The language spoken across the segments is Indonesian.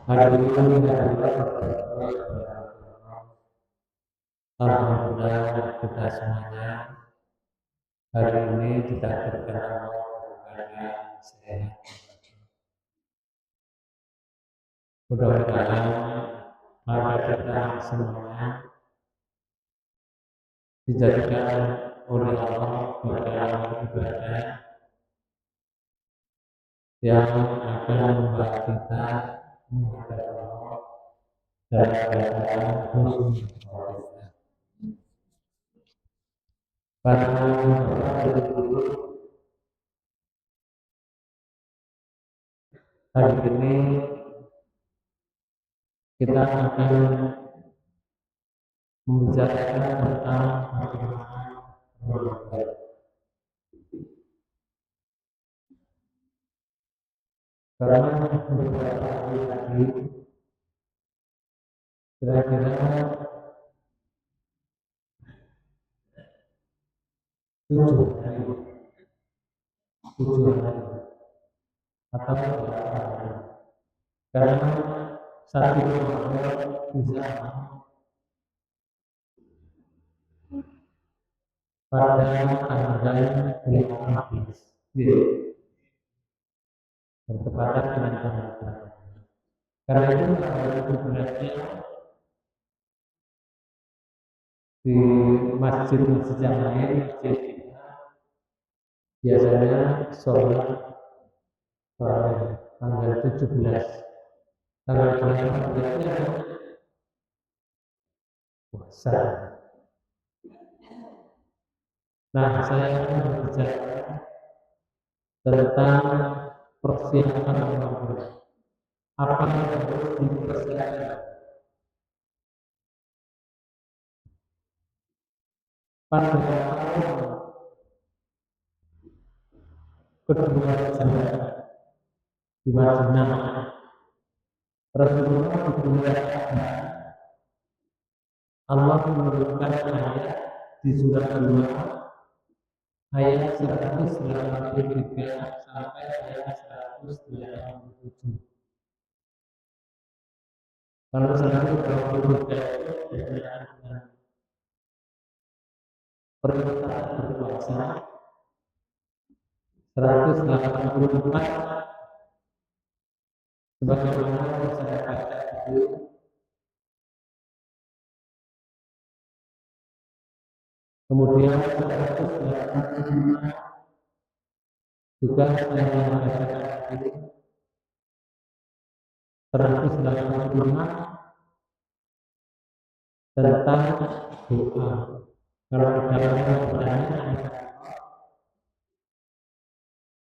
Hari ini adalah alhamdulillah kita semuanya hari ini ditakdirkan Allah keadaan sehat. Mudah-mudahan mata kita semuanya dijadikan oleh Allah sebagai amal ibadah yang akan membuat kita menghadap Allah dalam keadaan khusyuk. Pada hari ini kita akan membicarakan tentang bagaimana bertobat. Karena beberapa hari lagi, kira-kira 7 hari, 7 hari atau 8 hari. Karena satu Ramadan bisa pada tanggal 15 bertepatan dengan tanggal 8. Karena itu tanggal 17-nya di masjid-masjid yang lain, masjid biasanya sholat tanggal 17, tanggal 18-nya puasa. Nah, saya akan berbicara tentang persiapan Ramadan. Apa yang harus dipersiapkan pada tahun kedua Hijrah di Madinah. Rasulullah di bulan Allah menurunkan ayat di surat kedua ayat 183 sampai ayat 187. Kalau 183 itu berkaitan dengan perintah berpuasa, 184 sebagaimana yang saya baca itu kemudian 185 juga yang mengatakan itu 185 tentang doa. Kalau dalam pertanyaan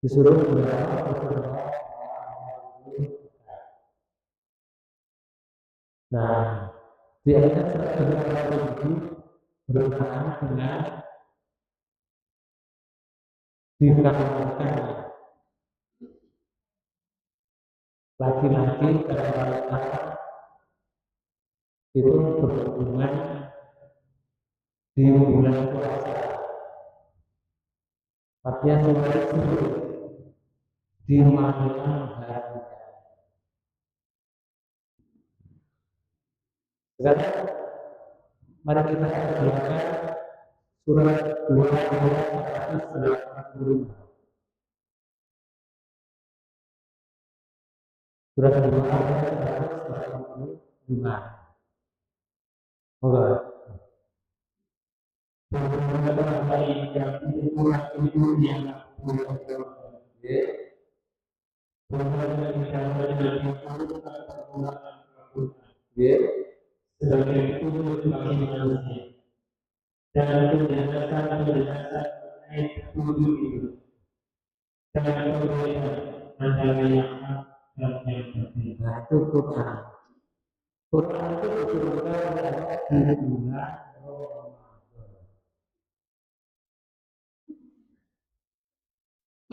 disuruh berdoa. Nah, di ayat 187 berkenaan dengan dikatakan laki-laki dan wanita itu berhubungan di bulan puasa. Artinya sebenarnya di malam hari. Sekarang mari kita baca surat 2 ayat 185. Surat 2 ayat 185. Moga. Sebagai itu bagi manusia dan penjelasan ayat 7 itu dan perbedaan antara yang hak dan yang batil. Nah, itu Quran. Quran itu diturunkan di bulan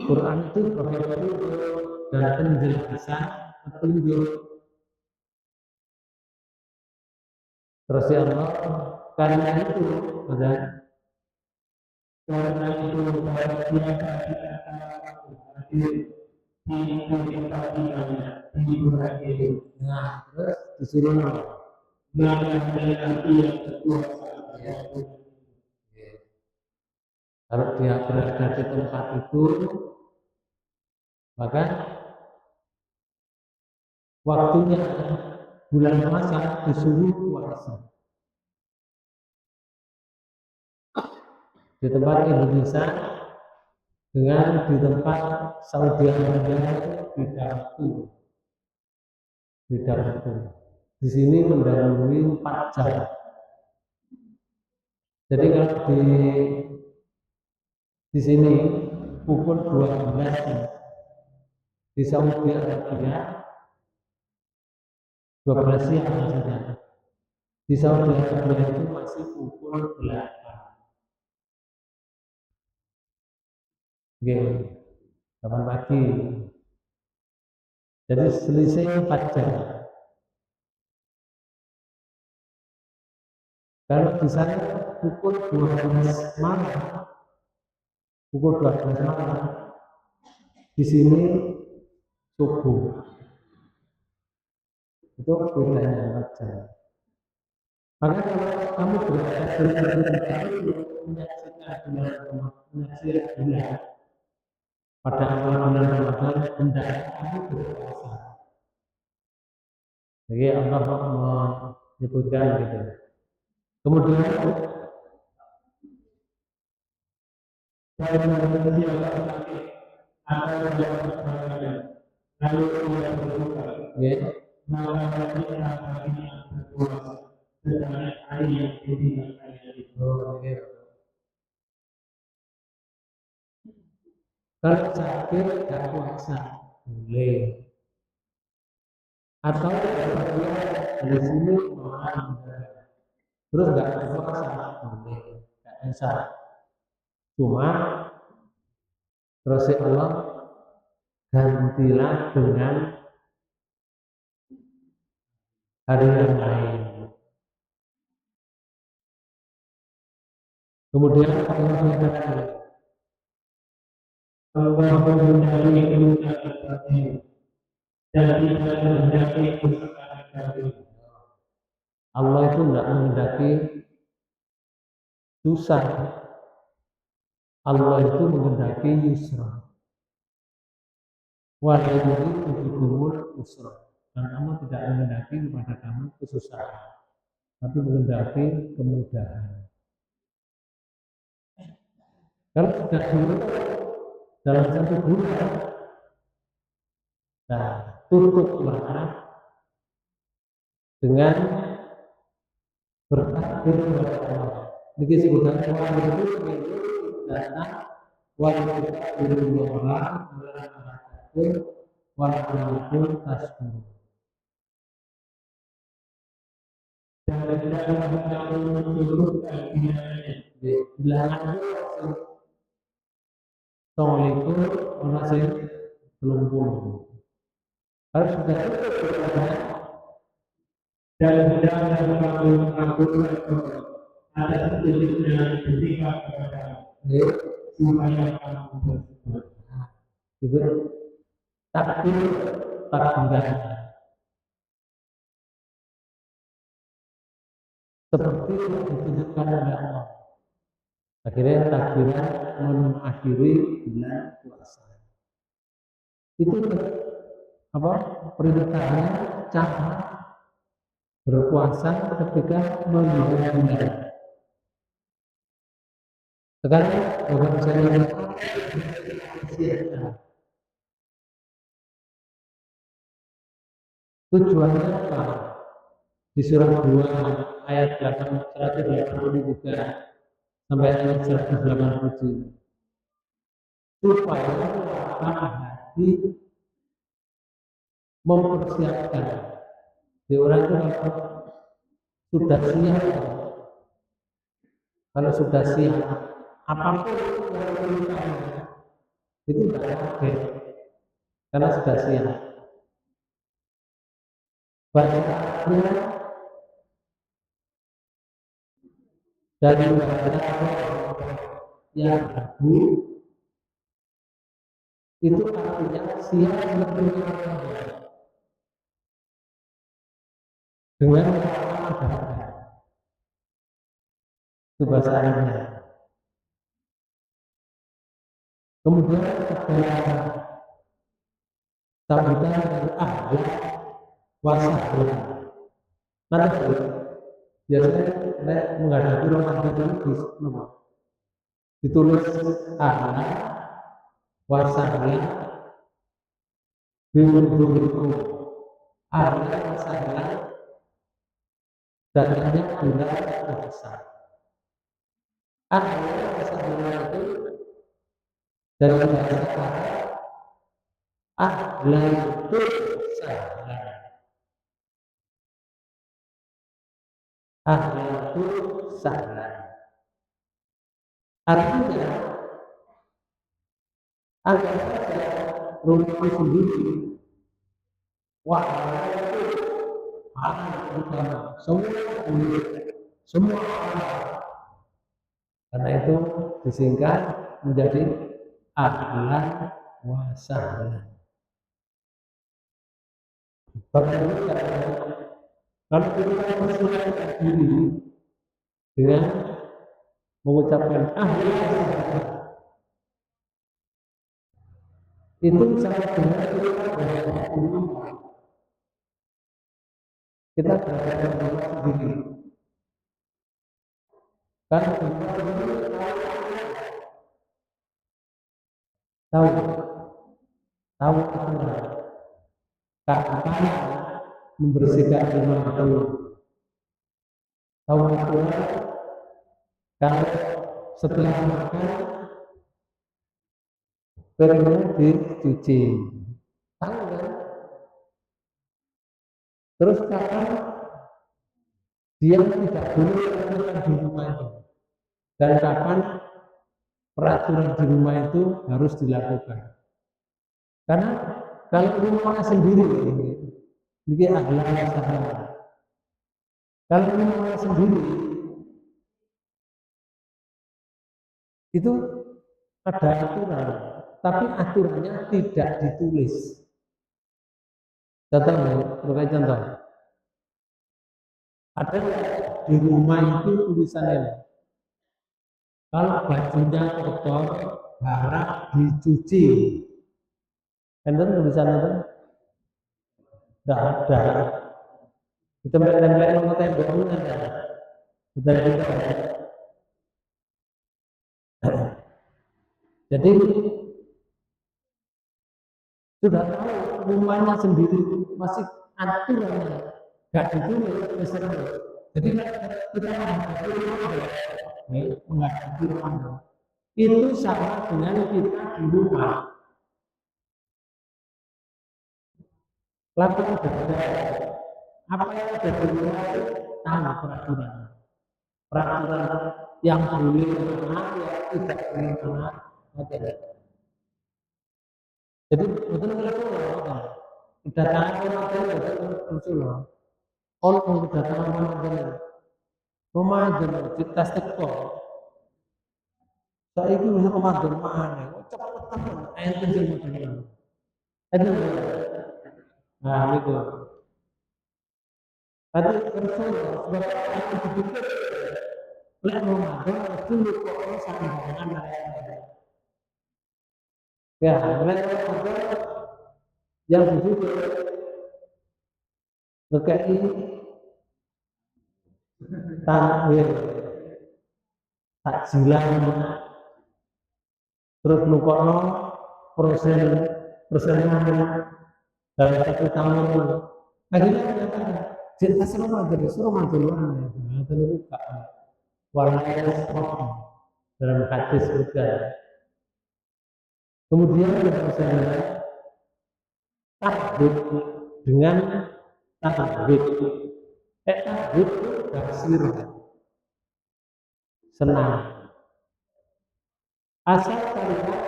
Quran itu sebagai petunjuk dan penjelasan petunjuk. Terus ya Allah, karena itu bahagia kita di bulan itu. Nah, terus disuruh maka laki yang berkuasa. Kalau dia berada di tempat itu, maka waktunya bulan puasa disuruh puasa. Di tempat Indonesia dengan di tempat Saudi Arabia beda waktu. Di sini mendahului 4 jam. Jadi kalau di sini pukul 12 di Saudi Arabia 12 siang maksudnya. Di Saudi Arabia itu masih pukul 8. Oke, 8 pagi. Jadi selisih 4 jam. Kalau di sana pukul 12 malam, pukul 12 malam, di sini subuh. Itu bedanya 4 jam. Maka kalau kamu berada di tempat itu menyaksikan bulan pada awal bulan Ramadan, hendaknya kamu berpuasa. Jadi Allah menyebutkan gitu. Kemudian kalau manusia sakit atau lalu ia berbuka, maka dia akhirnya berpuasa sebanyak hari yang tidak ada itu. Kalau sakit tidak puasa boleh. Atau dari sini orang terus nggak berpuasa boleh, nggak bisa. Cuma terus Allah gantilah dengan hari yang lain. Kemudian Allah mengatakan Allah menghindari kemudahan dan tidak menghendaki kesusahan. Allah itu tidak menghendaki susah. Allah itu menghendaki yusra. Wa la yuridu bikumul usra. Dan Allah tidak menghendaki kepada kamu kesusahan, tapi menghendaki kemudahan. Kalau sudah dulu dalam 1 bulan, nah tutuplah dengan bertakbir kepada Allah. Ini disebutkan Allah itu datang wajib berdoa walaupun tasbih. Dan dalam bilangan Assalamualaikum orang sing 30. Harus sudah dan kamu ada sejenisnya ketika kepada supaya kamu bersyukur. Itu takbiran seperti yang ditunjukkan oleh Allah. Akhirnya takbiran mengakhiri bulan puasa. Itu apa perintahnya cara berpuasa ketika melihat bulan. Sekarang kalau misalnya tujuannya apa? Di surah 2 ayat 183 sampai ayat 187 supaya hati mempersiapkan di orang itu sudah siap. Kalau sudah siap apapun itu tidak kaget karena sudah siap. Banyaknya dari yang ragu itu artinya siap menerima dengan pengalaman itu bahasa Arabnya. Kemudian ada sambutan ahlan wa sahlan. Nanti biasanya menghadapi Ramadan itu ditulis ahlan wa sahlan biwujudikum. Ahlan wa sahlan datangnya bulan puasa. Ahlan wa sahlan itu dari bahasa Arab ahlan itu sahlan. Ahlan itu sahlan. Artinya agar saja rumah sendiri wah itu anak utama semua karena itu disingkat menjadi ahlan wa sahlan. Kalau kita mempersilakan diri dengan mengucapkan ahlan wa sahlan, itu sangat benar kita berada di rumah sendiri. Karena tahu kapan membersihkan rumah itu. Tahu kalau setelah makan piringnya dicuci. Tahu kan? Terus kapan dia tidak boleh melakukan di rumah itu, dan kapan peraturan di rumah itu harus dilakukan. Karena kalau rumahnya sendiri ini ahlan wa sahlan. Kalau rumahnya sendiri itu ada aturan, tapi aturannya tidak ditulis. Contoh. Ada di rumah itu tulisannya, kalau bajunya kotor harap dicuci. Enten tulisan itu? Tidak ada. Kita tempel nomor tembok itu ada. Jadi sudah tahu rumahnya sendiri masih aturannya nggak ditulis misalnya. Jadi kita menghadapi rumah itu sama dengan kita di rumah. Lakukan apa yang ada di rumah tahu peraturan yang boleh mana yang tidak boleh mana. Jadi betul kedatangan Rasulullah. Kalau kedatangan Ramadan kita teko. Saya itu bisa Ramadan mana? Cepat ente sing Ramadan. Nah itu. Tadi Rasulullah sebagai itu dipikir oleh Ramadan dulu kok sambangan ya, mereka yang disuruh berkait tanwir takjilan terus nukono persenan dalam satu tahun akhirnya cerita suruh mantulan terbuka warnanya dalam hadis juga. Kemudian persenan tahbib dengan tahbib tahbib kasir senang asal kalimat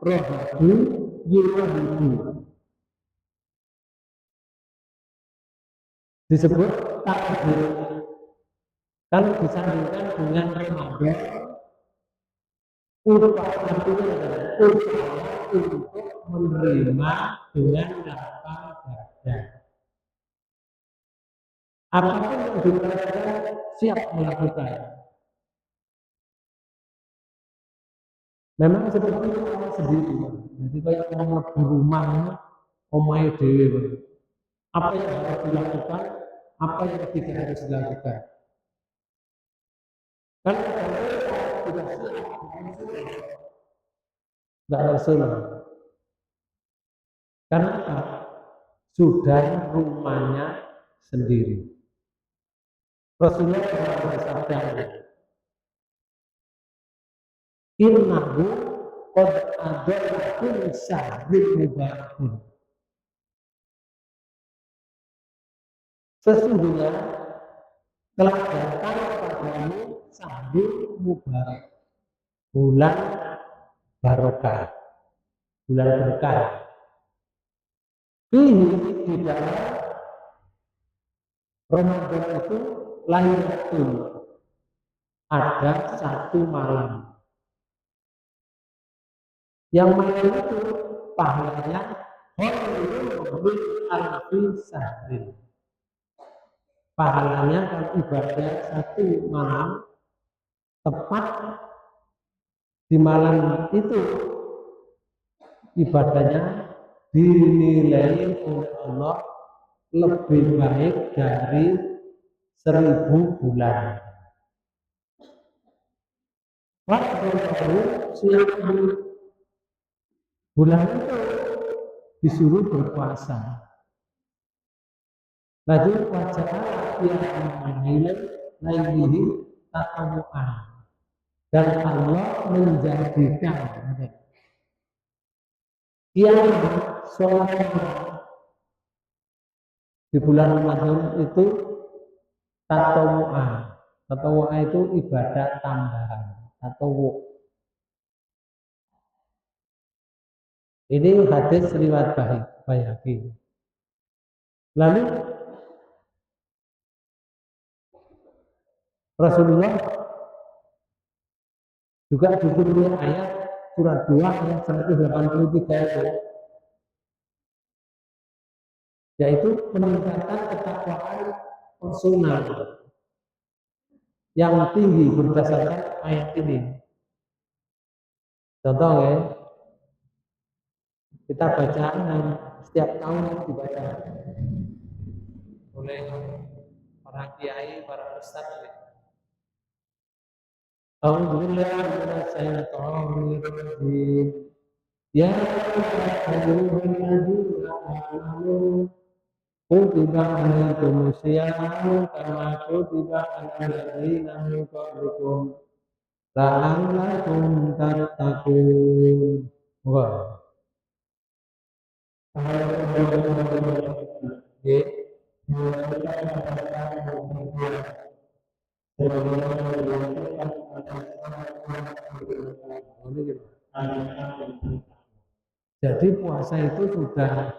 rohadu yurahibu disebut tahbib. Kalau disandingkan dengan Ramadan upah artinya adalah upaya untuk menerima dengan lapang dada. Apapun yang diperintahkan siap melakukan. Memang seperti itu orang sendiri. Jadi kayak orang lebih rumah, omai dewi. Apa yang harus dilakukan, apa yang tidak harus dilakukan. Kalau tidak tidak Rasulullah. Karena apa? Sudah rumahnya sendiri. Rasulullah pernah bersabda, Innahu qad adalakum syahrul mubarakun. Sesungguhnya telah datang kepadamu syahrul mubarak, bulan barokah, bulan berkah. Ini di dalam Ramadan itu Lailatul, ada satu malam. Yang malam itu pahalanya khairun min alfi syahrin. Pahalanya kalau ibadah satu malam tepat di malam itu ibadahnya dinilai oleh Allah lebih baik dari 1000 bulan. Waktu siang bulan itu disuruh berpuasa. Lalu wajah yang lainnya tatawu'an. Dan Allah menjadikan sholat di bulan Ramadan itu tatawu'an. Tatawu'an itu ibadah tambahan. Tatawu'. Ini hadis riwayat Baihaqi. Lalu Rasulullah juga diberi ayat surat 2 ayat 183 itu, yaitu peningkatan ketakwaan personal yang tinggi berdasarkan ayat ini. Contoh ya, kita baca setiap tahun dibaca oleh para kiai, para ustadz. Alhamdulillah minasyaitonirrajim. Ya ayyuhalladzina amanu kutiba alaikumus syiyamu kama kutiba alal ladzina min qablikum la'allakum tattaqun. Wah. Jadi puasa itu sudah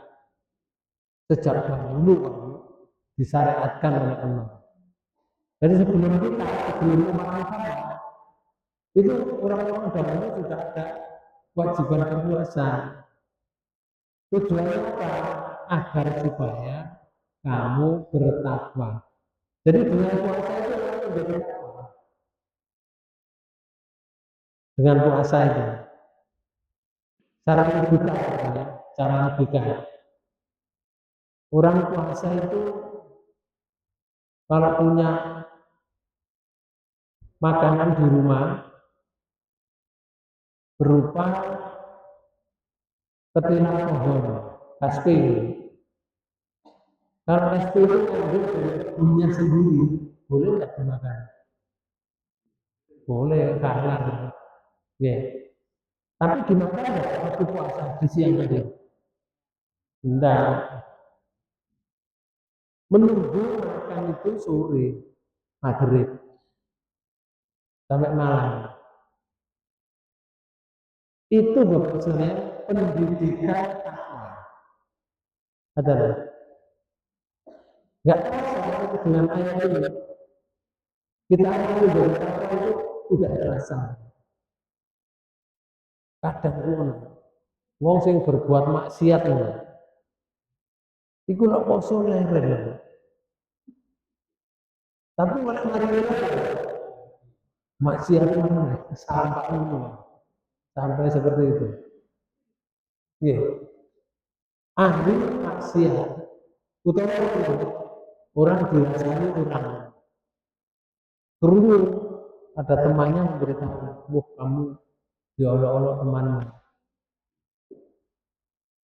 sejak dahulu disyariatkan oleh Allah. Jadi sebelum umat Muhammad itu orang-orang dahulu sudah ada kewajiban berpuasa. Tujuannya apa? Agar supaya kamu bertakwa. Jadi dengan puasa itu menjadi takwa. Dengan puasa itu cara logika, cara logika. Orang puasa itu kalau punya makanan di rumah berupa ketinak pohon, SP. Kalau SP itu punya sendiri, boleh nggak dimakan? Boleh, halal. Ya. Tapi dimakan nggak waktu puasa di siang hari? Enggak. Menunggu makan itu sore, maghrib, sampai malam. Itu maksudnya pendidikan takwa. Ada nggak? Nggak terasa dengan ayat ini. Kita akan dari takwa itu tidak terasa. Kadang pun Wong sing berbuat maksiat ngono. Iku lek poso leren. Tapi malah mari maksiat mana sampai seperti itu. Iya. Ahli maksiat. Utawa orang biasanya orang kerungu ada temannya memberitahu, wah kamu diolok-olok temanmu.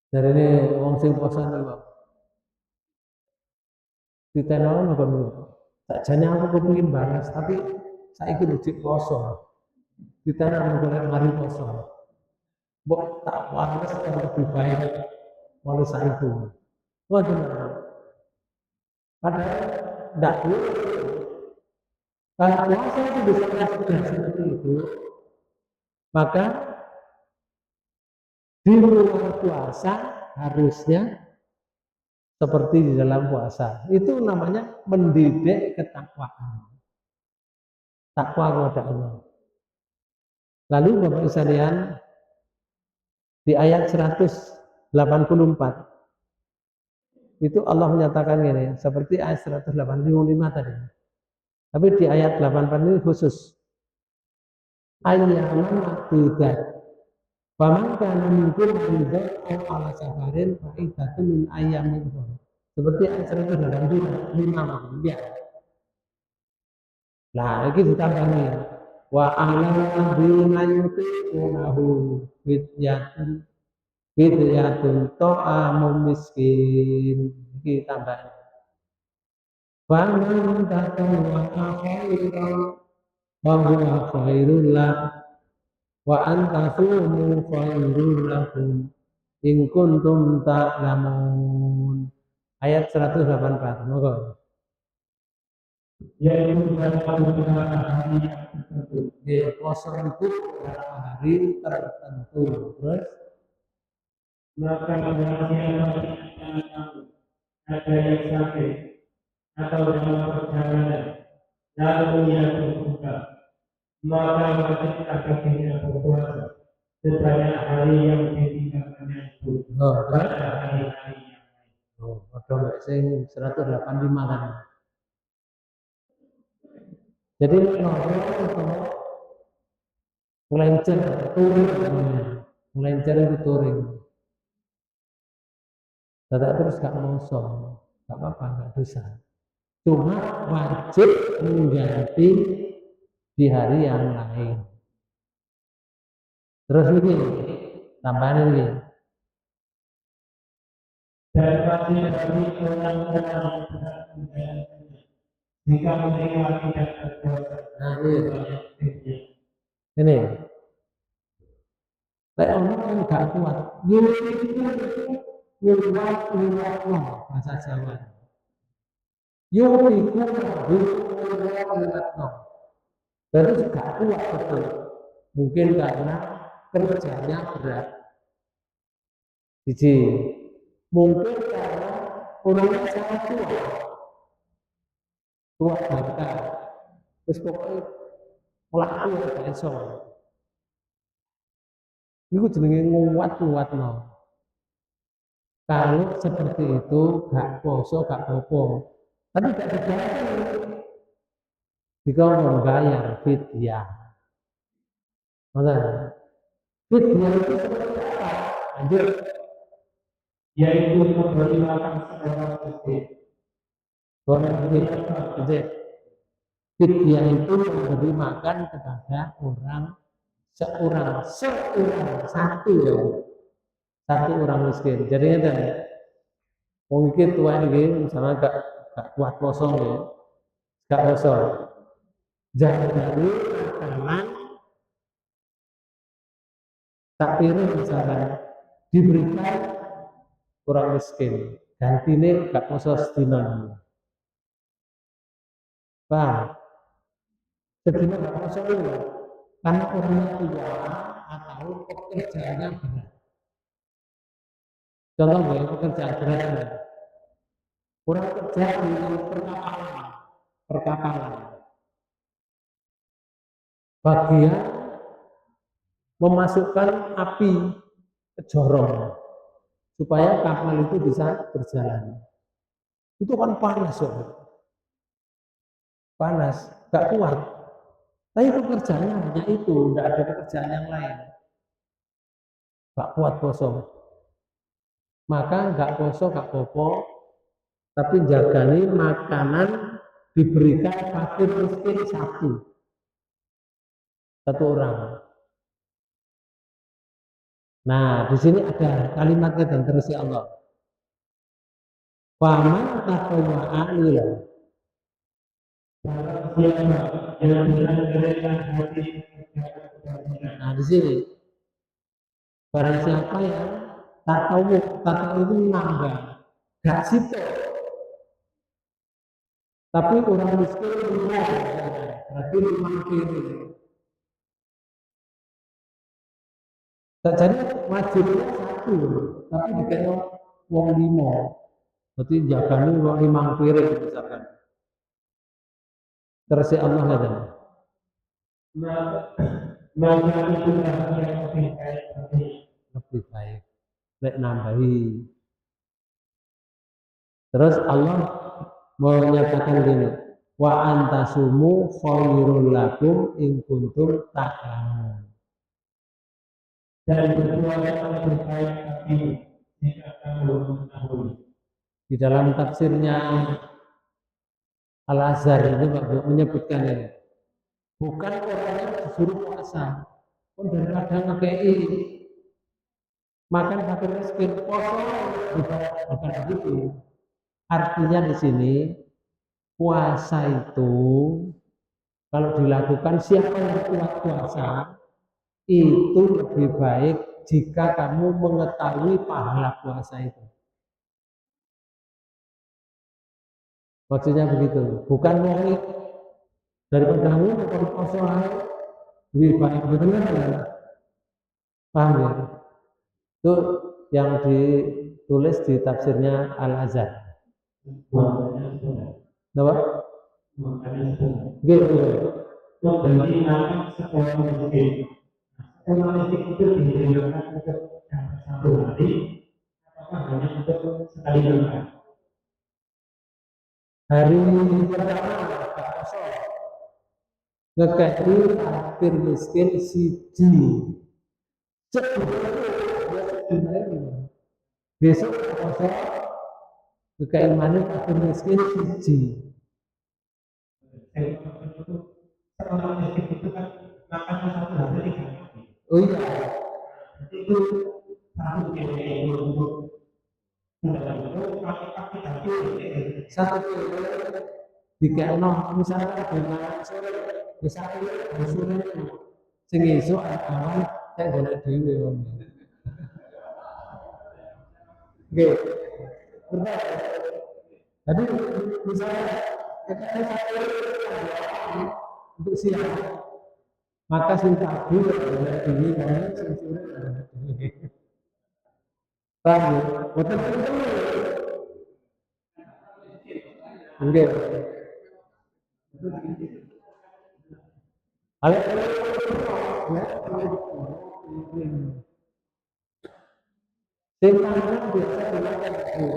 Dari ini wong sing posan iki, Pak. Ditenol napa niku? Sakjane aku kepengin balas, tapi saiki lucu poso. Ditenol golek mari poso. Mbok tak balas yang lebih baik walau saiki. Waduh. Padahal tidak kalau puasa itu bisa sudah seperti itu, maka di luar puasa harusnya seperti di dalam puasa. Itu namanya mendidik ketakwaan. Takwa kepada Allah. Lalu Bapak sekalian, di ayat 184 itu Allah menyatakan ini, seperti ayat 185 tadi. Tapi di ayat 84 ini khusus. Ayyaman ma'dudat. Faman kana minkum maridan aw ala safarin fa iddatun min ayyamin ukhra. Seperti ayat 185 ya. Nah, iki ditambani wa alal ladzina yutiqunahu fidyatun ta'amum miskin. Iki tambahan. Faman tatawwa khairan fa huwa khairul lahu wa antasumu khairul lakum in kuntum ta'lamun. Ayat 184. Monggo. Yaitu dalam beberapa hari tertentu. Poso itu beberapa hari tertentu. Terus Maka barang siapa di antara kamu ada yang sakit atau dalam perjalanan lalu ia berbuka, maka wajiblah baginya berpuasa sebanyak hari yang ditinggalkannya itu pada hari-hari yang lain. Padha mek sing 185 tadi. Jadi melencer touring namanya. Melencer itu touring. Tidak terus gak moso, gak apa-apa, gak dosa. Cuma wajib mengganti di hari yang lain. Terus ini tambahan ini. Dan pasti bagi orang-orang yang berat menjalankannya, jika mereka tidak berpuasa. Nah ini. Lek orang yang gak kuat, nyuwat bahasa Jawa. Terus gak kuat betul. Mungkin karena kerjanya berat. Jadi mungkin karena orangnya sangat tua bangka. Terus pokoknya melaku gak iso. Itu jenenge nguat no. Kalau seperti itu gak poso gak popo. Tapi gak dibayar. Jika membayar fidyah. Mana? Fidyah itu seperti apa? Lanjut. Yaitu memberi makan seorang miskin. Fidyah itu memberi makan kepada seorang satu orang miskin. Jadinya kan mungkin tua ini misalnya gak kuat kosong ya, gak kosong. Jangan dari makanan tak piring misalnya diberikan orang miskin. Gantine gak kosong sedina. Bang, sedina gak kosong itu karena orangnya tua atau pekerjaannya berat. Contoh ya, pekerjaan berat. Orang kerja di perkapalan. Bagian memasukkan api jorong supaya kapal itu bisa berjalan. Itu kan panas, panas, gak kuat. Tapi pekerjaannya hanya itu, tidak ada pekerjaan yang lain. Gak kuat poso. Maka gak poso, gak popo, tapi jagani makanan diberikan fakir miskin satu orang. Nah, di sini ada kalimatnya dan terus ya Allah. Faman tatawwa'a lillah. Nah, di sini barang siapa yang tatawu itu nambah, gak situ. Tapi orang miskin rumah, berarti rumah kiri. Jadi wajibnya satu, tapi dikira wong limo. Berarti jagani wong limang piring misalkan. Terus ya Allah ada. Maka itu yang lebih baik. Lebih baik. Lek nambahi. Terus Allah menyatakan gini, wa antasumu khairul lakum in kuntum ta'lamun. Dan berpuasa lebih baik bagi jika kamu mengetahui. Di dalam tafsirnya Al-Azhar itu menyebutkan ini. Bukan orangnya disuruh puasa, pun daripada ngekei makan fakir miskin poso bukan begitu. Artinya di sini puasa itu kalau dilakukan siapa yang kuat puasa itu lebih baik jika kamu mengetahui pahala puasa itu. Maksudnya begitu, bukan wong daripada kamu kalau puasa lebih baik betul kan? Paham ya? Itu yang ditulis di tafsirnya Al-Azhar. Kenapa? Gitu. Jadi makan sekolah miskin. Sekolah miskin itu diberikan untuk satu hari, apakah hanya untuk sekali makan? Hari pertama ngekei fakir miskin siji. Besok puasa ngekei mana fakir miskin siji. Sekolah miskin itu kan makan satu hari 3 kali. Oh iya. Itu satu kali untuk satu dikekno misalkan dengan sore misalkan sore sing esuk awan saya golek dhewe wong. Nggih. Benar. Jadi misalnya untuk siang maka sing pagi golek dhewe kan sing sore golek dhewe. Paham ya? Betul betul. Enggak. Ada Sekarang biasa dilakukan itu,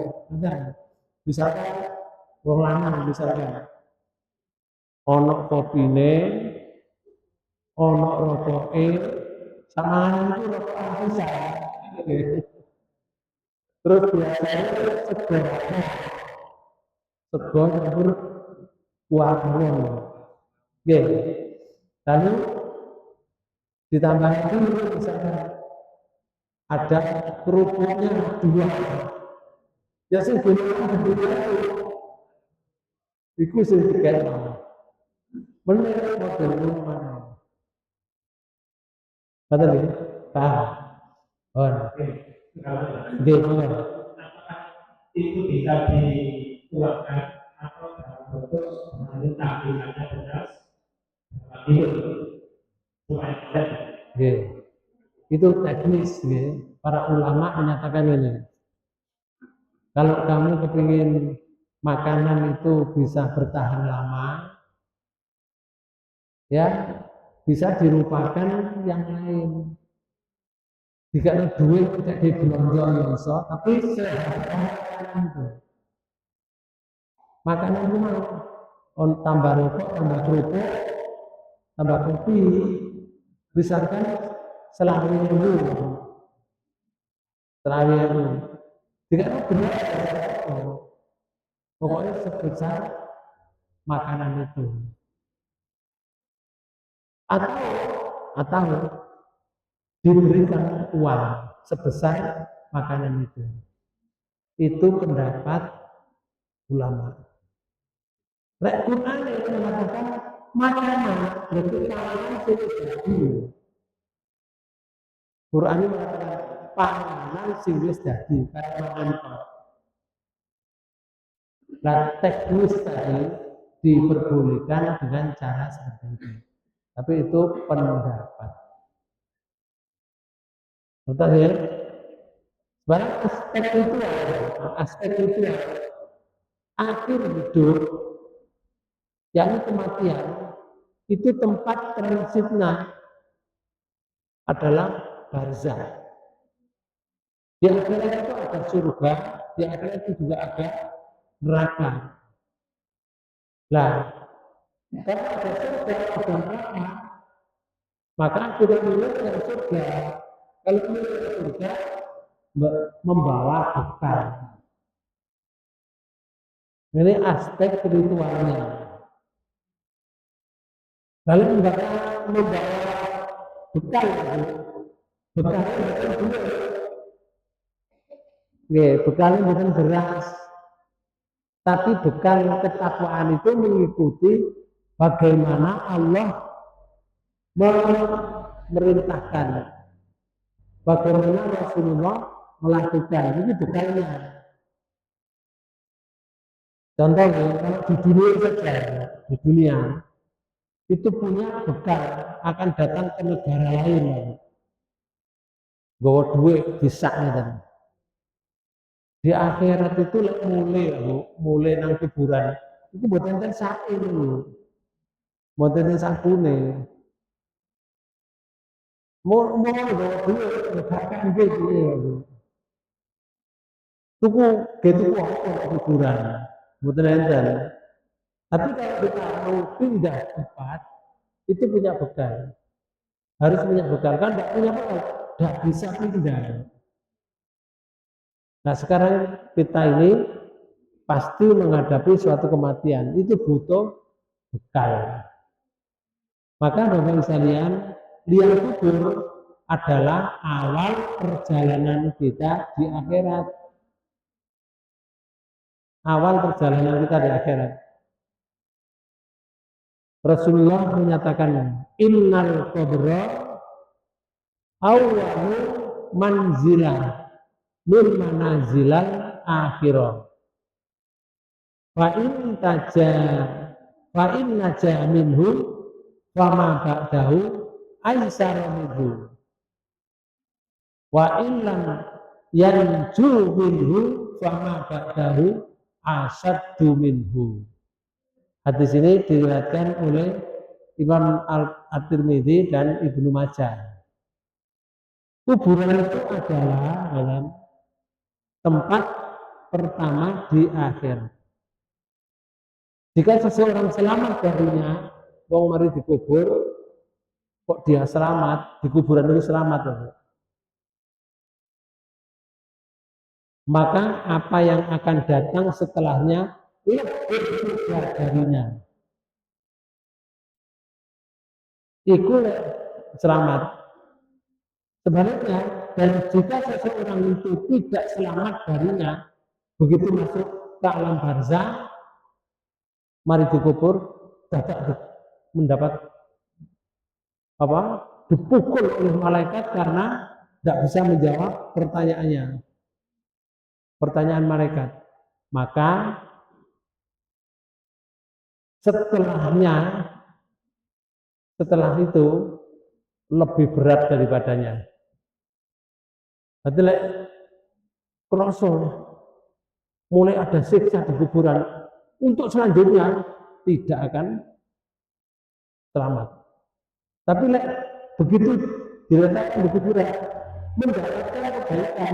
misalkan wong lanang misalkan, ono kopine, ono rokoke, sama itu rokokan pisang. Terus biasanya sego campur kuah ayam. Oke. Lalu ditambah lagi misalkan ada kerupuknya 2. Ya sih gunakan berdua itu sih dikira. Menurut model mana? Kata dia, paham. Oh, apakah itu bisa dituangkan atau dalam bentuk melalui tampilannya beras itu supaya ada. Itu teknis, para ulama menyatakan ini. Kalau kamu kepingin makanan itu bisa bertahan lama, ya bisa dilupakan yang lain. Jika ada duit tidak dibelanja ya iso, tapi sehat itu. Makanan itu mau tambah rokok, tambah kerupuk, tambah kopi, besarkan selawi dulu. Selawi dulu. Jika ada benar, pokoknya sebesar makanan itu. Atau diberikan uang sebesar makanan itu. Itu pendapat ulama. Lek Quran yang mengatakan makanan berarti panganan sing dadi. Quran mengatakan panganan sing wis dadi kaya mangan. Nah, teknis tadi diperbolehkan dengan cara seperti itu. Tapi itu pendapat. Betul ya? Barang aspek itu akhir hidup, yakni kematian, itu tempat transitnya adalah barzah. Di akhirat itu ada surga, di akhirat itu juga ada neraka. Nah, karena ada surga, ada neraka, maka kita memilih surga. Kalau memilih surga, membawa bekal. Ini aspek spiritualnya. Lalu membawa bekal, bekalnya bukan beras, tapi bekal ketakwaan itu mengikuti bagaimana Allah memerintahkan, bagaimana Rasulullah melakukan. Ini bekalnya. Contohnya kalau di dunia saja, di dunia itu punya bekal akan datang ke negara lain, bawa duit bisa gitu. Di akhirat itu mulai nang kuburan itu buat enten sapi dulu, buat enten sakune. Mau bawa duit, bahkan gitu ya. Tuku gitu apa kuburan, buat enten. Tapi kalau kita mau pindah tempat, itu punya bekal. Harus punya bekal, kan tidak punya bekal, tidak bisa pindah. Nah sekarang kita ini pasti menghadapi suatu kematian, itu butuh bekal. Maka Bapak sekalian, liang kubur adalah awal perjalanan kita di akhirat. Awal perjalanan kita di akhirat. Rasulullah menyatakan innal qabra awwalu manzilah min manazilal akhirah. Wa in naja minhu wa ma ba'dahu aisara minhu. Wa in lam yanju minhu wa ma ba'dahu asaddu minhu. Hadis ini diriwayatkan oleh Imam At-Tirmidzi dan Ibnu Majah. Kuburan itu adalah dalam tempat pertama di akhir. Jika seseorang selamat darinya, wong mari dikubur, kok dia selamat, di kuburan itu selamat. Maka apa yang akan datang setelahnya lebih mudah darinya. Iku selamat. Sebaliknya, dan jika seseorang itu tidak selamat darinya, begitu masuk ke alam barzah, mari dikubur, dapat mendapat apa? Dipukul oleh malaikat karena tidak bisa menjawab pertanyaannya. Pertanyaan malaikat. Maka setelah itu lebih berat daripadanya. Berarti kroso mulai ada siksa di kuburan. Untuk selanjutnya tidak akan selamat. Tapi begitu diletakkan di kuburan, mendapatkan kebaikan.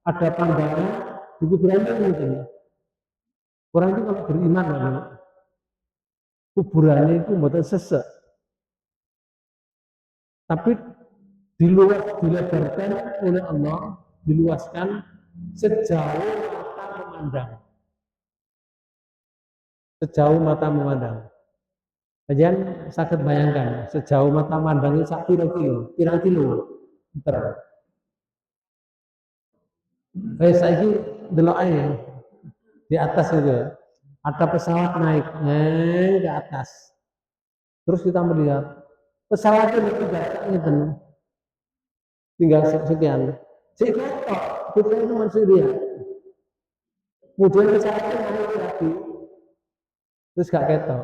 Ada pandangan di kuburan itu mungkin. Orang itu kalau beriman, kuburannya itu buatan sesek. Tapi dilebarkan oleh Allah, diluaskan sejauh mata memandang. Sejauh mata memandang. Kalian sakit bayangkan, sejauh mata memandang itu sak kilo, pirang kilo. Saya ini delok aja di atas itu. Ada pesawat naik ke atas. Terus kita melihat pesawat itu tidak tinggal sekian. Kita itu masih lihat. Kemudian pesawatnya naik lagi. Terus gak ketok.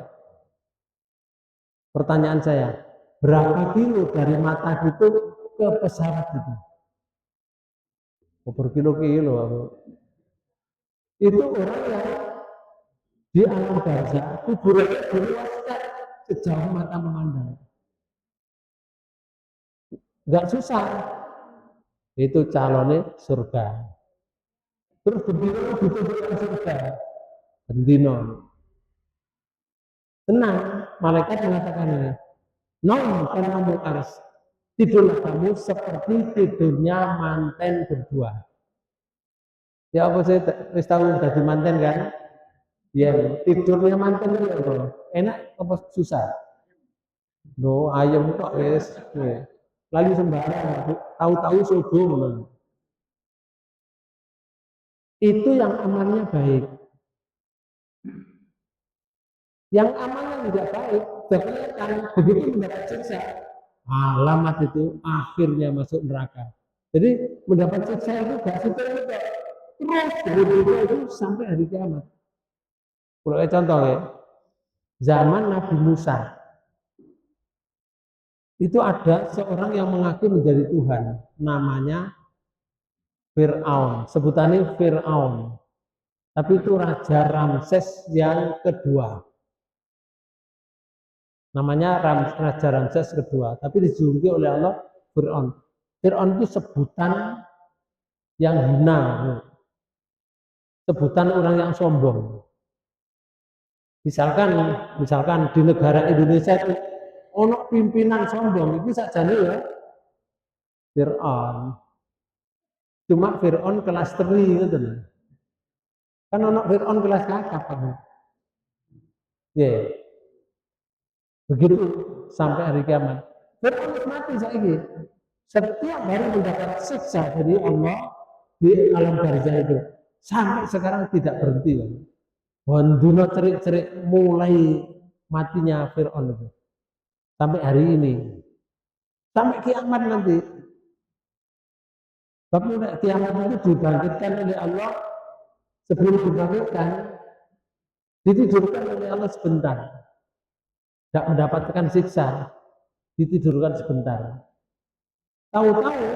Pertanyaan saya, berapa kilo dari mata itu ke pesawat itu? Berkilo-kilo. Itu orang yang di alam barzah kuburannya diluaskan sejauh mata memandang. Enggak susah. Itu calonnya surga. Terus bendino butuh surga. Bendino. Tenang, malaikat mengatakan ini. Nom kamu harus tidurlah kamu seperti tidurnya manten berdua. Ya apa saya wis tahu dari manten kan? Ya tidurnya manten itu apa? Enak apa susah? No ayam kok wis. Lalu sembarang tahu-tahu subuh. Itu yang amannya baik. Yang amannya tidak baik, ternyata begitu mendapat siksa. Alamat itu akhirnya masuk neraka. Jadi mendapat siksa itu gak super-super. Terus dari itu sampai hari kiamat. Kalau contoh ya, zaman Nabi Musa itu ada seorang yang mengaku menjadi Tuhan, namanya Fir'aun. Sebutannya Fir'aun. Tapi itu Raja Ramses yang kedua. Namanya Raja Ramses kedua. Tapi dijuluki oleh Allah Fir'aun. Fir'aun itu sebutan yang hina. Sebutan orang yang sombong. Misalkan di negara Indonesia itu ono pimpinan sombong itu sajane ya Fir'aun. Cuma Fir'aun kelas 3 gitu loh. Kan ono Fir'aun kelas kakap kan. Ya. Begitu sampai hari kiamat. Fir'aun mati saiki. Setiap hari mendapat siksa dari Allah di alam barzah itu. Sampai sekarang tidak berhenti. Wanduno cerik-cerik mulai matinya Fir'aun itu. Sampai hari ini. Sampai kiamat nanti. Tapi kiamat itu dibangkitkan oleh Allah. Sebelum dibangkitkan, ditidurkan oleh Allah sebentar. Tidak mendapatkan siksa. Ditidurkan sebentar. Tahu-tahu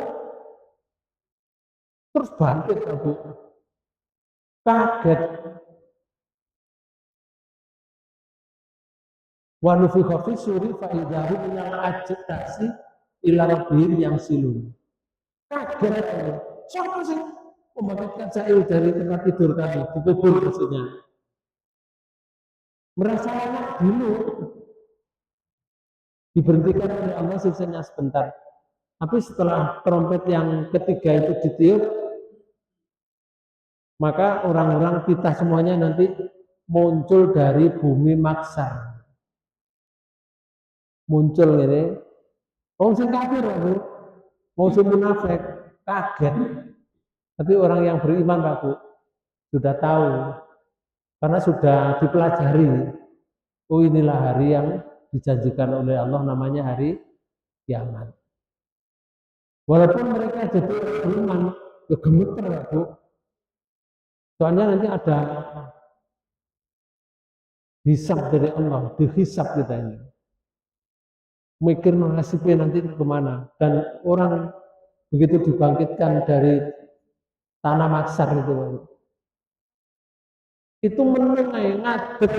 terus bangkit aku. Kaget. Wa nufikha fi suri fa idzahu yang ajtasi ila rabbihim yang silun. Kaget. Siapa sih membangkitkan saya dari tempat tidur kami, dikubur maksudnya. Merasa enak dulu. Diberhentikan oleh Allah siksanya sebentar. Tapi setelah trompet yang ketiga itu ditiup, maka orang-orang kita semuanya nanti muncul dari bumi maksar. Muncul ini, sing kafir aku, sing munafik, kaget. Tapi orang yang beriman aku sudah tahu, karena sudah dipelajari. Oh inilah hari yang dijanjikan oleh Allah, namanya hari kiamat. Walaupun mereka jadi beriman, ya gemeter aku. Soalnya nanti ada hisab dari Allah, dihisab kita ini. Mikir nasibnya nanti kemana. Dan orang begitu dibangkitkan dari tanah maksar itu menengai, ngadep,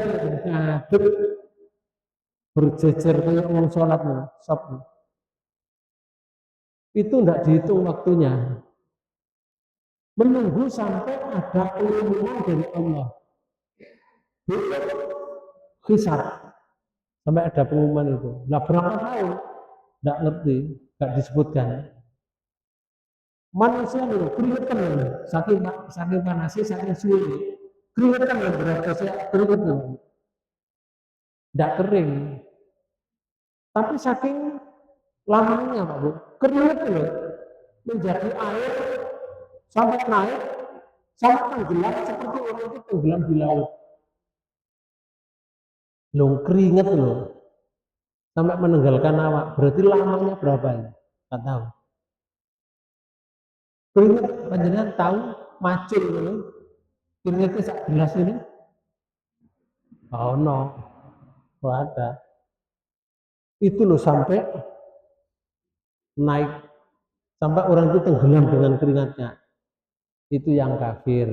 berjejer kayak orang sholat, itu tidak dihitung waktunya. Menunggu sampai ada pengumuman dari Allah. Hisab. Sampai ada pengumuman itu. Nah berapa tahun? Tidak ngerti, tidak disebutkan. Manusia itu keringetan loh, saking panasnya, saking sulit. Keringetan loh, berarti saya keringet loh. Tidak kering. Tapi saking lamanya Pak Bu, keringet loh. Menjadi air sampai naik, sampai tenggelam seperti orang itu tenggelam di laut. Loh keringet loh. Sampai menenggalkan awak. Berarti lamanya berapa ya? Tidak tahu. Keringet panjenengan tahu macul ini. Keringetnya sak gelas ini. Oh no. Oh ada. Itu loh sampai naik, sampai orang itu tenggelam dengan keringatnya. Itu yang kafir.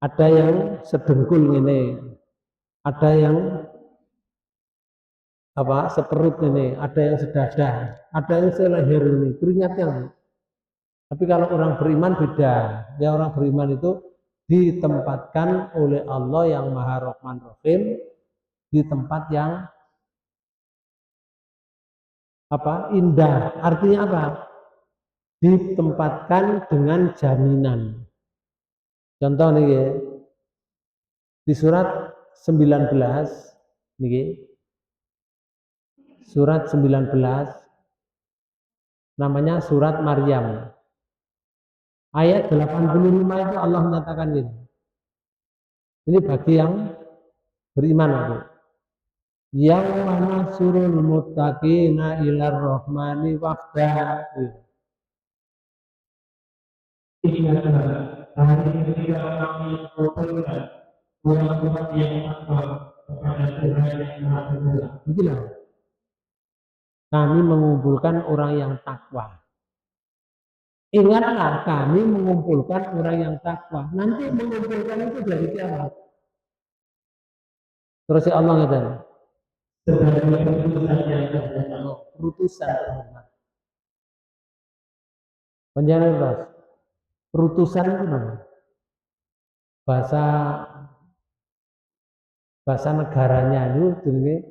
Ada yang sedengkul ini, ada yang seperut ini, ada yang sedada, ada yang seleher ini, keringatnya. Tapi kalau orang beriman beda. Ya orang beriman itu ditempatkan oleh Allah yang Maha Rahman Rahim di tempat yang indah. Artinya apa? Ditempatkan dengan jaminan. Contoh nih ya, di surat 19 nih, surat 19 namanya surat Maryam. Ayat 85 itu Allah menyatakan ini. Ini bagi yang beriman aku. Yauma nasrul muttaqina ilar rahmani wafda. Ingatlah hari ketika kami mengumpulkan umat-umat yang takwa kepada Tuhan yang Maha Kuasa. Begitulah. Kami mengumpulkan orang yang takwa. Ingatlah kami mengumpulkan orang yang takwa. Nanti mengumpulkan itu dari kiamat. Terus ya Allah ngatakan, sebagai utusan yang terhormat. Utusan terhormat. Penjelasan terus. Perutusan itu namanya. Bahasa negaranya itu jadi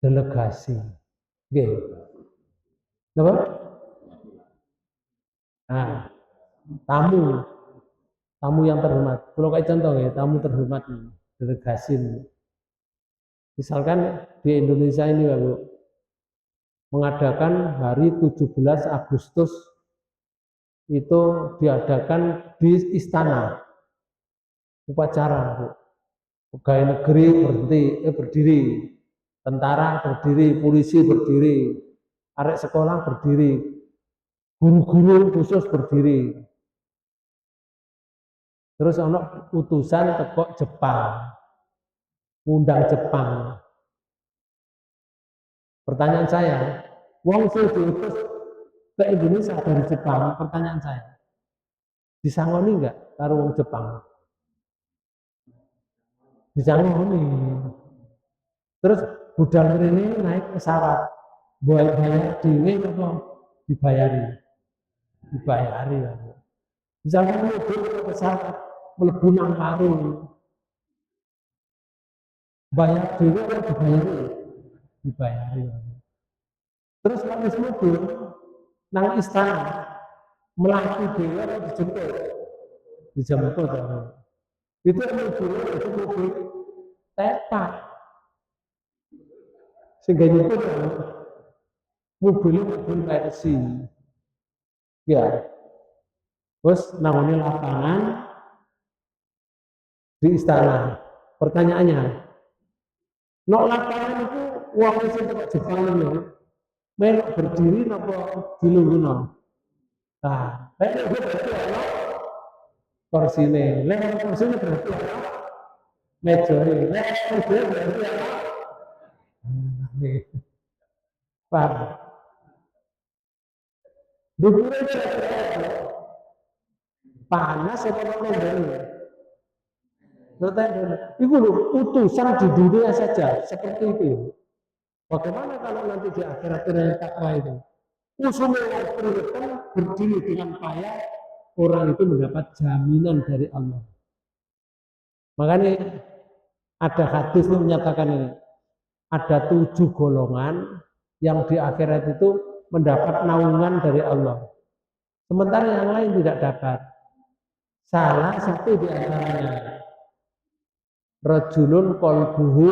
delegasi. Oke. Apa? Nah, tamu yang terhormat. Kalau kayak contoh ya, tamu terhormat delegasi. Misalkan di Indonesia ini Pak Bu, mengadakan hari 17 Agustus itu diadakan di istana upacara Bu. Pegawai negeri berdiri, tentara berdiri, polisi berdiri, arek sekolah berdiri, guru-guru khusus berdiri. Terus ono utusan teko Jepang, ngundang Jepang. Pertanyaan saya, wong sing diutus ke Indonesia dari Jepang, pertanyaan saya, disangoni enggak karo wong Jepang? Disangoni. Terus budal ini naik pesawat, bayar dhewe apa dibayari? Dibayari ya. Misalkan mobil ke pesawat mlebu nang karung, bayar dhewe apa dibayari? Dibayari. Terus nek wis mobil nang istana melaku dhewe apa dijemput? Dijemput ya. Itu mobil tepak. Sehingga nyebut mobil versi. Ya. Terus namanya lapangan di istana. Pertanyaannya, nok lapangan itu uang itu tempat Jepang ini, melok berdiri apa dilungguno? Nah, itu berarti apa? Kursi ini, kursi ini berarti apa? Meja ini, meja berarti apa? Paham? Dukure panas apa ini? Itu utusan di dunia saja seperti itu. Bagaimana kalau nanti di akhirat yang takwa itu? usulnya berdiri dengan payah, orang itu mendapat jaminan dari Allah. Makanya ada hadis yang menyatakan ini, ada 7 golongan yang di akhirat itu mendapat naungan dari Allah. Sementara yang lain tidak dapat. Salah satu di antaranya, rajulun qalbuhu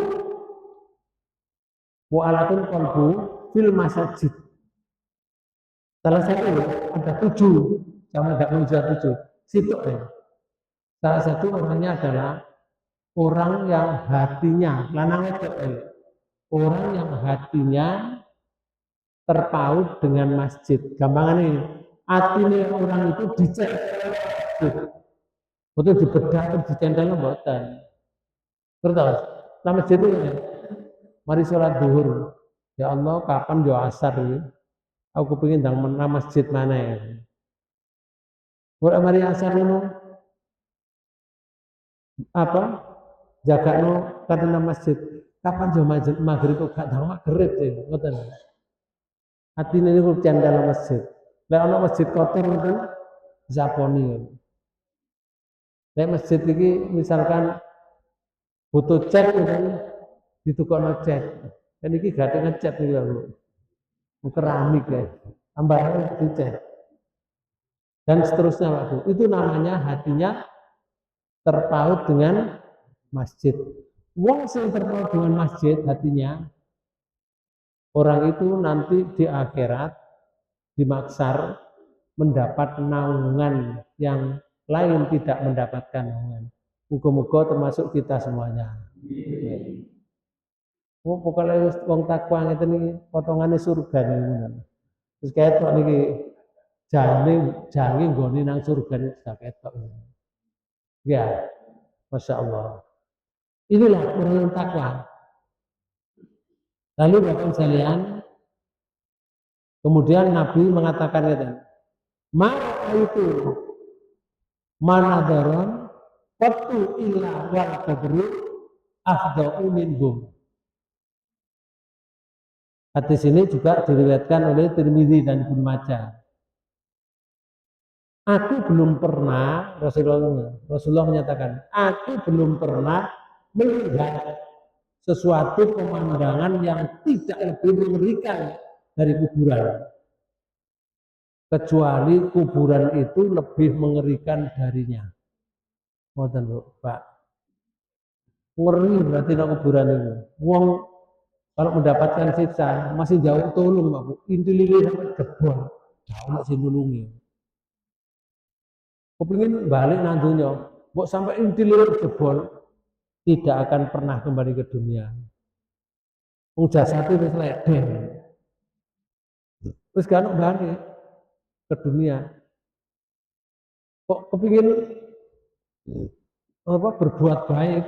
mu'alakun qalbu fil masajid. Salah satu ada 7, sama tidak menunjukkan 7. Situ ya. Salah satu orangnya adalah orang yang hatinya, lanang itu orang yang hatinya terpaut dengan masjid. Gampangan ini, hatinya orang itu dicek, betul dibedah terus dicendal mboten. Terus, nah masjid itu ya. Mari sholat duhur. Ya Allah, kapan yo asar ini? Aku kepingin ndang masjid mana ya? Mari asar ini apa? Jaga no karena masjid. Kapan jo maghrib kok gak ndang maghrib sih, ngoten. Atine niku cendal masjid. Lek ana masjid kotor ngoten zaponi. Lek masjid iki misalkan butuh cat ngoten ditukokno cat. Dan iki gak ngecat iki lho. Keramik ya. Tambahnya dicat. Dan seterusnya Pak. Itu namanya hatinya terpaut dengan masjid. Wong sing terpaut dengan masjid hatinya, orang itu nanti di akhirat di maksar mendapat naungan yang lain tidak mendapatkan naungan. Muga-muga termasuk kita semuanya. Oh, pokoknya wong takwa ngeten iki potongane surga niku. Terus ketok niki jange nggone nang surga niku sudah ketok. Ya, Masya Allah. Inilah orang yang takwa. Lalu Bapak sekalian, kemudian Nabi mengatakan itu, maka itu manadaron qatu illa wal qabru afdau minhum. Hadis ini juga diriwayatkan oleh Tirmidzi dan Ibnu Majah. Aku belum pernah, Rasulullah menyatakan, aku belum pernah melihat sesuatu pemandangan yang tidak lebih mengerikan dari kuburan. Kecuali kuburan itu lebih mengerikan darinya. Ngoten lho, Pak. Ngeri berarti nang kuburan itu. Wong kalau mendapatkan siksa masih jauh tolong, Pak Bu. Intilile sampai jebol. Jauh masih nulungi. Kepingin balik nang donya, mbok sampai intilile jebol, tidak akan pernah kembali ke dunia. Jasad itu wis ledeng. Terus kan balik ke dunia. Kok kepingin apa berbuat baik?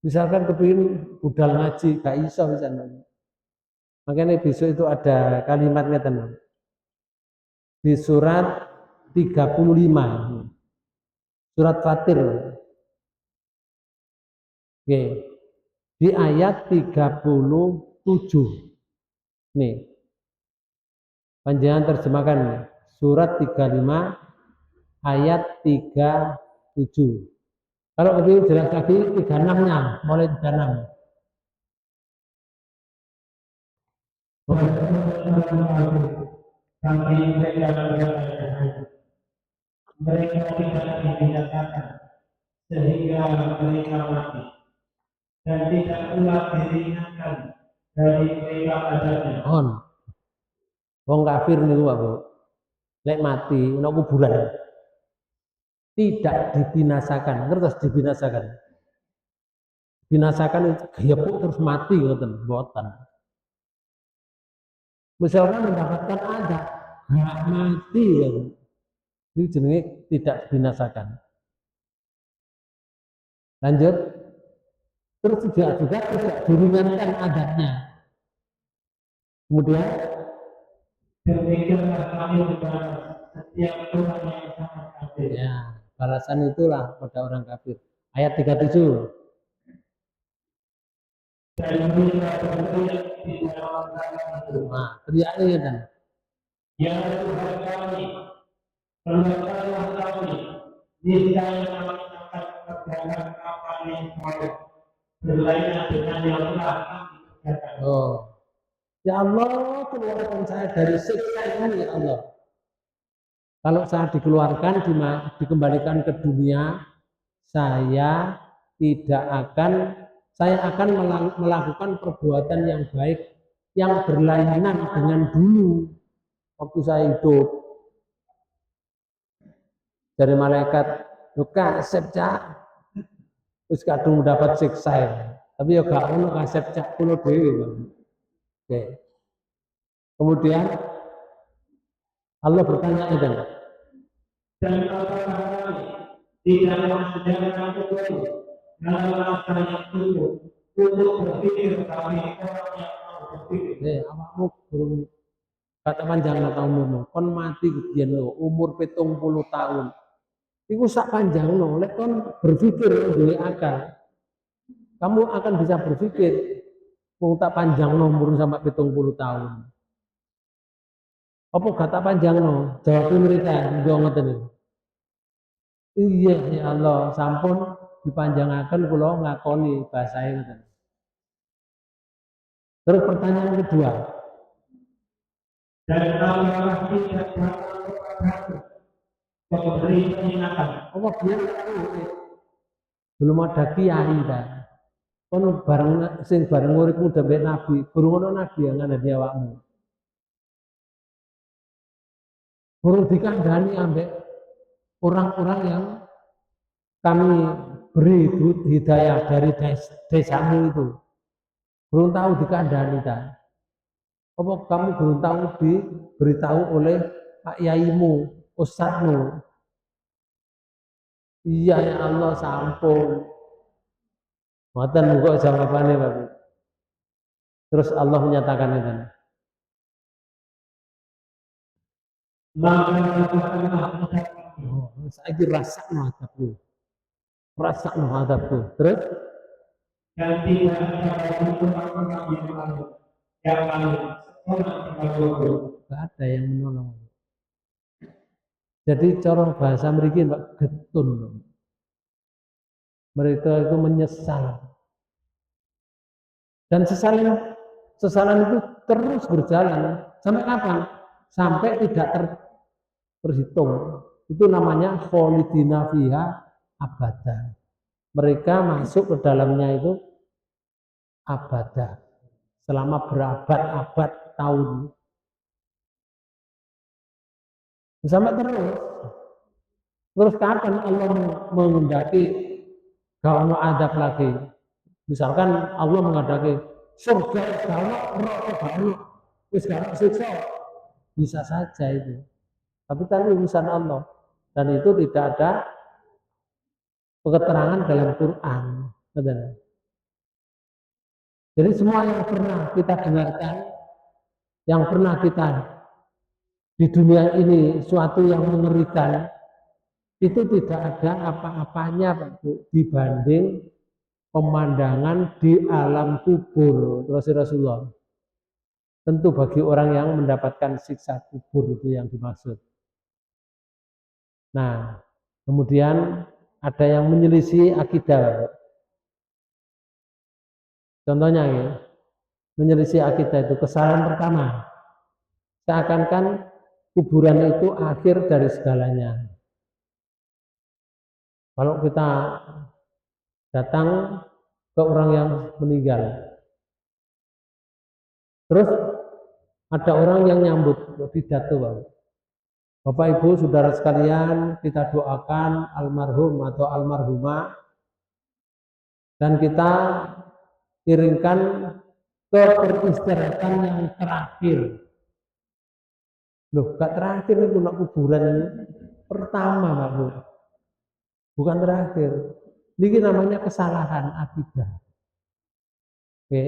Misalkan kepingin budal ngaji, gak iso misalnya. Makanya besok itu ada kalimatnya tenang. Di surat 35. Surat Fatir. Oke. Di ayat 37. Nih. Panjangan terjemahkan nih. Surat 35 ayat 37. Kalau lebih jelas lagi 36-nya, mulai 36. Mereka tidak dibinasakan sehingga mereka mati dan tidak pula diringankan dari mereka adanya. Wong kafir niku Pak Bu. Lek mati nang kuburan tidak dibinasakan, terus dibinasakan. Binasakan itu gayepuk terus mati ngoten, mboten. Misalkan mendapatkan adab, hak mati ya. Ini jenenge tidak dibinasakan. Lanjut. Terus juga tidak diringankan adabnya. Kemudian demikianlah kami membalas setiap orang yang sangat kafir. Ya, balasan itulah pada orang kafir. Ayat 37. Dan mereka berteriak di dalam neraka itu. Nah, teriaknya kan. Ya Tuhan kami, perbuatanlah kami, niscaya kami akan mengerjakan apa yang kami berlainan dengan yang telah kami kerjakan. Oh, ya Allah, keluarkan saya dari siksa ini, ya Allah. Kalau saya dikeluarkan, dikembalikan ke dunia, saya akan melakukan perbuatan yang baik yang berlainan dengan dulu waktu saya hidup. Dari malaikat, lu kasep cak, terus kadung dapat siksa ya. Tapi ya gak ono kasep cak kulo dewi. Oke. Kemudian Allah bertanya itu. Dan apakah kami tidak memperdayakan kecuali dalam masa yang tunggu untuk berpikir kami orang yang mau berpikir. Awakmu burung kata panjang umurmu, kon mati kebiyen lo, umur 70 tahun. Iku sak panjang lo, lek kon berpikir duwe akal. Kamu akan bisa berpikir, wong tak panjang lo umur sampai 70 tahun. Apa kata panjang lo? Jawab mereka, gua ngoten. Iya ya Allah, sampun dipanjangaken kula ngakoni bahasa ngoten. Terus pertanyaan kedua. Dan apakah tidak datang kepadamu pemberi peringatan? Apa dia belum ada kiai kan? Kon bareng uripmu dembek nabi, burung ono nabi yang ada di awakmu. Burung dikandani ambek orang-orang yang kami beri hidayah dari desamu itu. Belum tahu dikandani kan? Apa kamu belum tahu diberitahu oleh Pak Yaimu, Ustadzmu? Iya ya Allah, sampun. Ngoten muga jawabane Bapak. Terus Allah menyatakan itu. Saya rasakno adabku. Rasakno adabku. Terus dan tidak ada orang-orang yang lalu gak ada yang menolong. Jadi cara bahasa mriki Mbak getun. Mereka itu menyesal. Dan sesalan itu terus berjalan sampai kapan? Sampai tidak terhitung. Itu namanya kholidina fiha abada. Mereka masuk ke dalamnya itu abada. Selama berabad-abad tahun. Sampai terus. Terus kapan Allah menghendaki kalau adab lagi? Misalkan Allah menghendaki surga kalau neraka wis gak siksa. Bisa saja itu. Tapi tadi urusan Allah. Dan itu tidak ada keterangan dalam Quran. Jadi semua yang pernah kita dengarkan, yang pernah kita di dunia ini suatu yang mengerikan, itu tidak ada apa-apanya Pak Bu, dibanding pemandangan di alam kubur. Terus Rasulullah. Tentu bagi orang yang mendapatkan siksa kubur itu yang dimaksud. Nah, kemudian ada yang menyelisih akidah. Contohnya ya, menyelisih akidah itu kesalahan pertama. Seakan-akan kuburan itu akhir dari segalanya. Kalau kita datang ke orang yang meninggal, terus ada orang yang nyambut pidato, Bapak Ibu saudara sekalian, kita doakan almarhum atau almarhumah dan kita kirimkan ke peristirahatan yang terakhir. Loh, gak terakhir itu nak kuburan pertama, Pak Bu. Bukan terakhir. Ini namanya kesalahan akidah. Oke.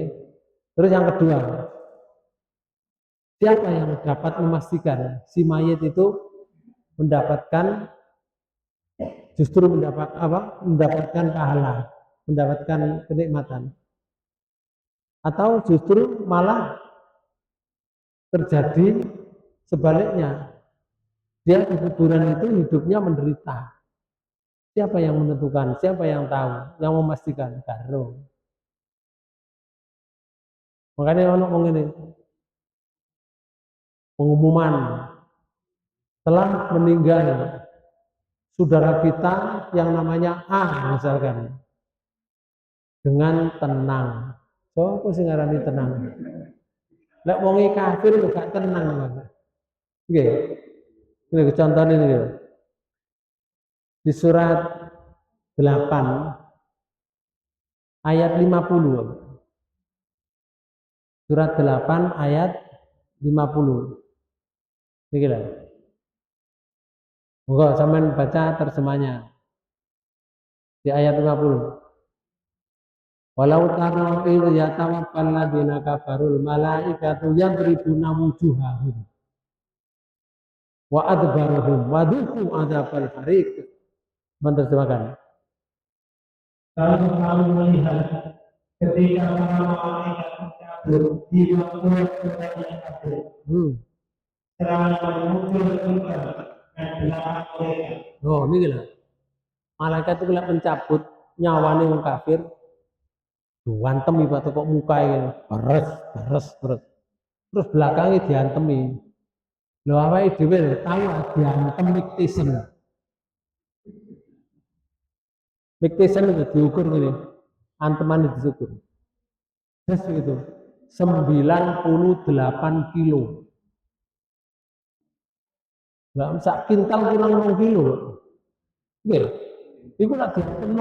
Terus yang kedua, siapa yang dapat memastikan si mayat itu mendapatkan mendapatkan pahala, mendapatkan kenikmatan, atau justru malah terjadi Sebaliknya, dia di kuburan itu hidupnya menderita. Siapa yang menentukan? Siapa yang tahu? Yang memastikan? Karo. Makanya orang ini pengumuman telah meninggal saudara kita yang namanya A misalkan dengan tenang. So, apa sih ngarani tenang? Lek wongi kafir kok gak tenang, Mas. Nggih. Ini contohnya ini lho. Di surat 8 ayat 50. Surat 8 ayat 50. Niki lho. Moga sampean baca terjemahnya. Di ayat 50. Walau tara idh yatawaffal ladzina kafarul malaikatu yadribuna wujuhahum wa adbarahum wa dhuqu adzabal hariq. Menerjemahkan. Kalau kamu melihat ketika para malaikat mencabut jiwa orang yang kafir, seraya muncul kembali dan belakang mereka. Oh, ini gila. Malaikat itu kalau mencabut nyawanya orang kafir, diantemi batu kok muka ini, beres. Terus belakangnya diantemi. Lho awake dhewe tahu diantem Miktisem. Miktisem itu diukur gini, anteman itu diukur. Terus itu 98 kilo. Nggak sak kintal kurang 2 kilo. Nggih. Iku lak diantem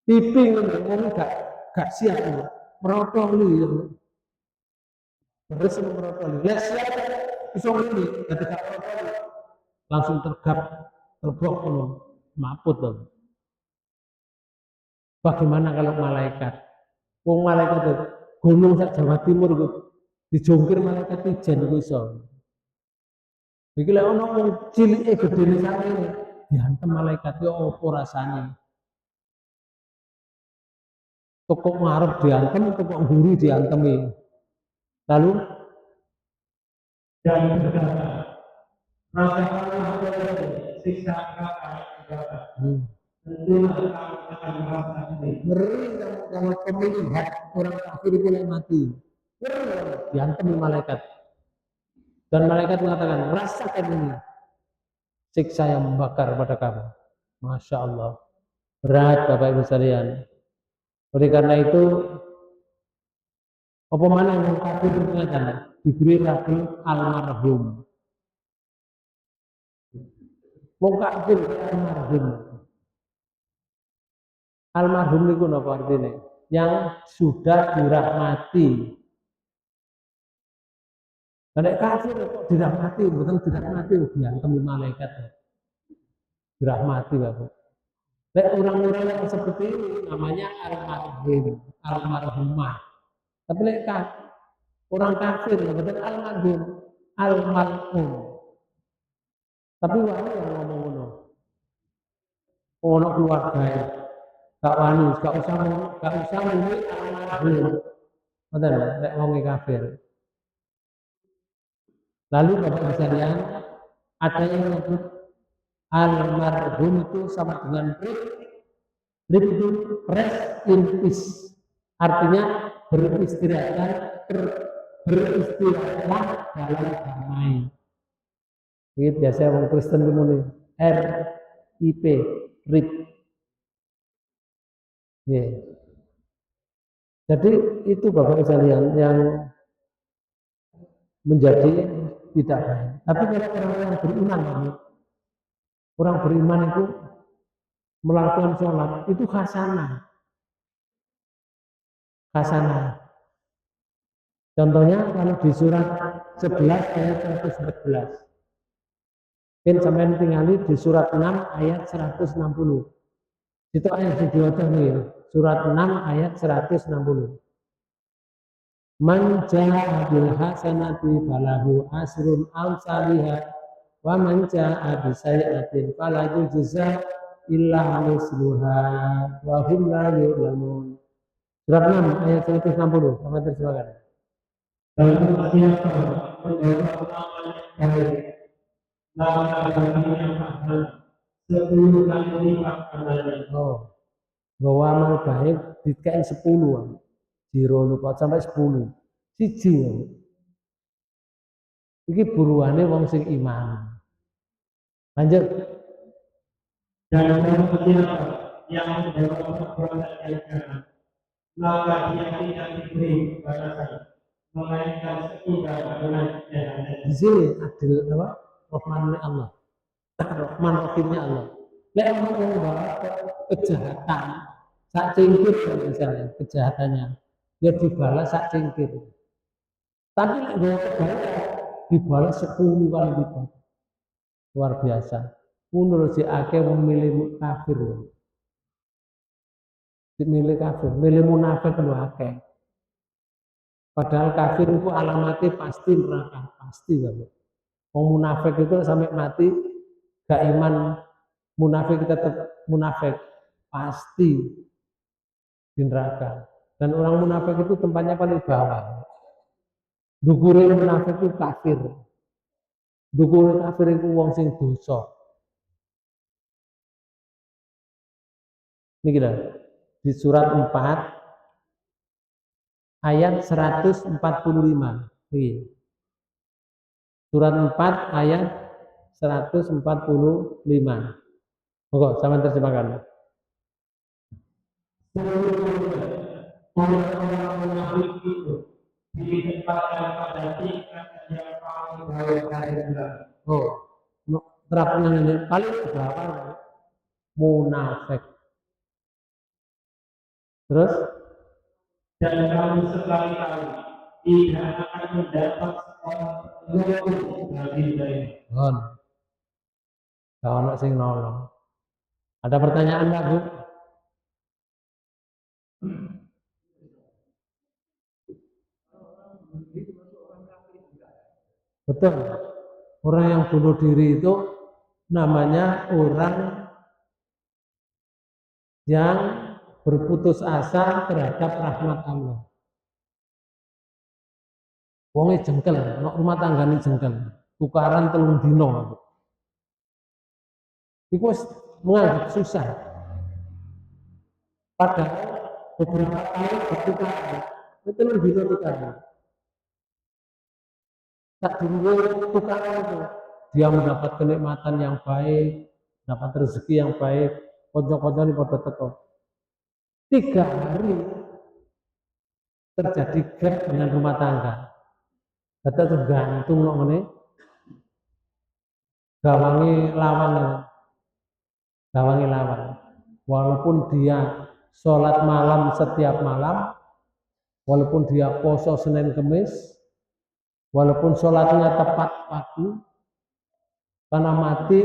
tiping ngono gak siap. Merotoli. Terus merotoli. Lah siap iso ngene ketika merotoli langsung terbok ngono. Maput tuh. Bagaimana kalau malaikat? Wong malaikat itu gunung sak Jawa Timur itu dijungkir malaikat ijen iku iso. Iki lek ono wong cilike gedene sakene diantem malaikat yo opo rasane? Toko ngarep diantem, toko mburi diantemi. Lalu Dan berkata, rasakanlah siksa neraka neraka. Tentulah kamu akan merasa ngeri kalau pemilihan orang kafir itu yang mati. Ngeri diantemi malaikat. Dan malaikat mengatakan, rasakan ini siksa yang membakar pada kamu. Masya Allah. Berat Bapak Ibu sekalian. Oleh karena itu, apa mana yang kafir itu mengatakan diberi label almarhum. Wong kafir almarhum. Almarhum itu apa artinya? Yang sudah dirahmati. Nek kafir kok dirahmati, bukan dirahmati diantemi malaikat. Dirahmati Bapak. Nek orang-orang yang seperti ini namanya almarhum, almarhumah. Tapi nek orang kafir betul almarhum, almarhum. Tapi wani yang ngomong ngono. Ono keluarga ya. Gak wani, gak usah ngomong almarhum. Betul, nek wong kafir. Lalu Bapak sekalian, ada yang menyebut almarhum itu sama dengan rip itu rest in peace. Artinya beristirahatlah dalam damai. Ini biasa orang Kristen itu muni RIP, rip. Yeah. Jadi itu Bapak sekalian yang menjadi tidak baik. Tapi kalau orang yang beriman, orang beriman itu melakukan sholat itu hasanah. Contohnya kalau di surat 11 ayat 114. Mungkin sampai tinggali di surat 6 ayat 160. Itu ayat video nih, surat 6 ayat 160. Man jaa bil hasanati falahu asrun amsalihha wa man jaa bi sayyi'atin fala yujza illa misluha wa hum la yuzlamun. Surat 6 ayat 160 sama terjemahan. Lalu siapa mendapat amal yang baik, maka baginya pahala 10 kali lipat amalnya. Oh, bahwa amal baik dikain 10, jiro lupa sampai 10. Siji. Iki buruane wong sing iman. Lanjut. Dan siapa yang mendapat perbuatan yang jahat, maka dia tidak diberi balasan, melainkan sesudah dengan jahanam. Di sini adil apa? Rahmannya Allah. Rahman Rahimnya Allah. Lek orang membawa kejahatan, sak cingkir misalnya kejahatannya, dia dibalas sak cingkir. Tapi lek bawa kebaikan, dibalas 10 kali lipat. Luar biasa. Menurut si Ake memilih kafir. Milih kafir, milih munafik lu akeh. Padahal kafir itu alamatnya pasti neraka, pasti banget. Wong munafik itu sampai mati gak iman, munafik tetap munafik, pasti di neraka. Dan orang munafik itu tempatnya paling bawah. Dukure munafik itu kafir. Dukure kafir itu wong sing dosa. Ini kita di surat 4 ayat 145. Nih. Surat 4 ayat 145. Monggo sama terjemahkan. Orang-orang munafik itu ditempatkan pada tingkat yang paling bawah. Oh, terapkan ini paling berapa? Munafik. Terus? Dan kamu sekali-kali tidak akan mendapat seorang lagi dari. Gak ono sing nolong. Ada pertanyaan nggak, Bu? Betul. Orang yang bunuh diri itu namanya orang yang berputus asa terhadap rahmat Allah. Wonge jengkel, nok rumah tanggane jengkel. Tukaran 3 dino. Iku wis menganggap susah. Padahal beberapa kali bertukaran, itu 3 dino tukaran. Tak dulu tukaran itu, dia mendapat kenikmatan yang baik, dapat rezeki yang baik, kocok-kocok ini pada teko. 3 hari terjadi gap dengan rumah tangga. Kata tergantung nong ini, gawangi lawan. Walaupun dia sholat malam setiap malam, walaupun dia poso Senin Kemis, walaupun sholatnya tepat waktu, karena mati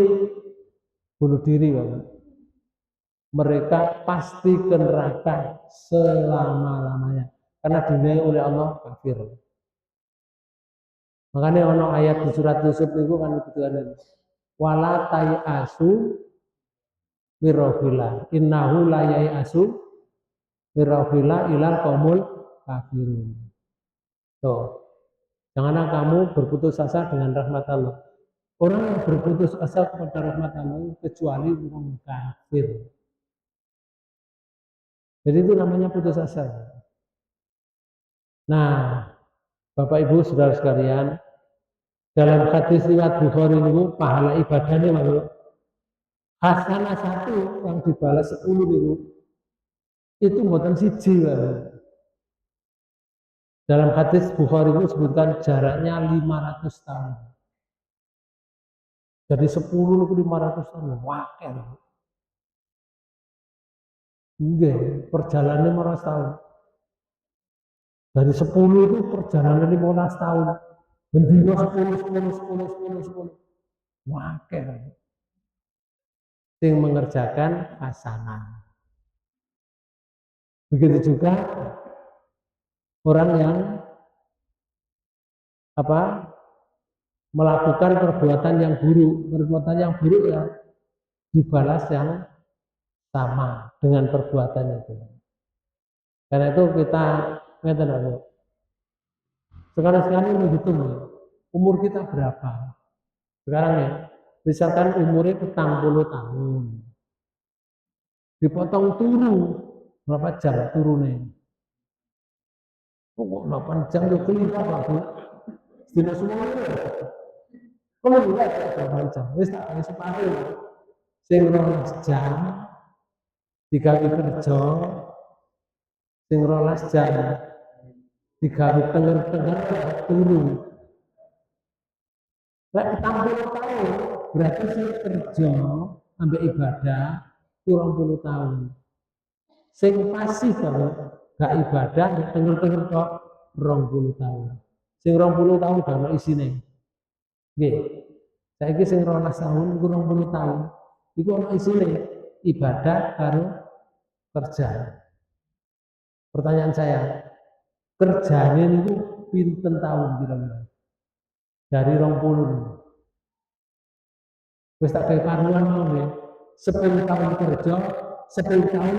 bunuh diri, mereka pasti ke neraka selama-lamanya. Karena dinilai oleh Allah kafir. Makanya ono ayat di surat Yusuf itu kan kebetulan wala tayasu mirrohila innahu la yayasu mirrohila ilal qaumul kafirun. Tuh. Janganlah kamu berputus asa dengan rahmat Allah. Orang yang berputus asa kepada rahmat Allah kecuali orang kafir. Jadi itu namanya putus asa. Nah, Bapak Ibu Saudara sekalian, dalam hadis riwayat Bukhari itu pahala ibadahnya malu. Hasanah 1 yang dibalas 10 itu buatan siji. Dalam hadis Bukhari itu sebutkan jaraknya 500 tahun. Jadi 10 itu 500 tahun. Wakil. Enggak, perjalanannya 15 tahun. Dari 10 itu perjalanan 15 tahun. Bendino 10. Wakil. Yang mengerjakan hasanah. Begitu juga orang yang melakukan perbuatan yang buruk ya dibalas yang sama dengan perbuatan itu. Karena itu kita sekarang menghitung umur kita berapa? Sekarang ya, misalkan umurnya 40 tahun, dipotong turu, berapa jam turunnya? Oh, 8 jam itu kelihatan Pak Bu. Tidak semuanya. Kalau enggak 8 jam, wis tak kaya separuh. Sing 12 jam digawe kerja, sing 12 jam digawe tenger-tenger turu. Lek 40 tahun berarti sing kerja ambek ibadah 20 tahun. Sing pasif kalau gak ibadah tenger-tenger kok 20 tahun. Sing 20 tahun gak ono isine. Nggih. Saiki sing 12 tahun iku 20 tahun. Iku ono isine ibadah karo kerja. Pertanyaan saya, kerjanya itu pinten tahun kira-kira? Dari 20 wis tak kayak karuan mau nggih. 10 tahun kerja, 10 tahun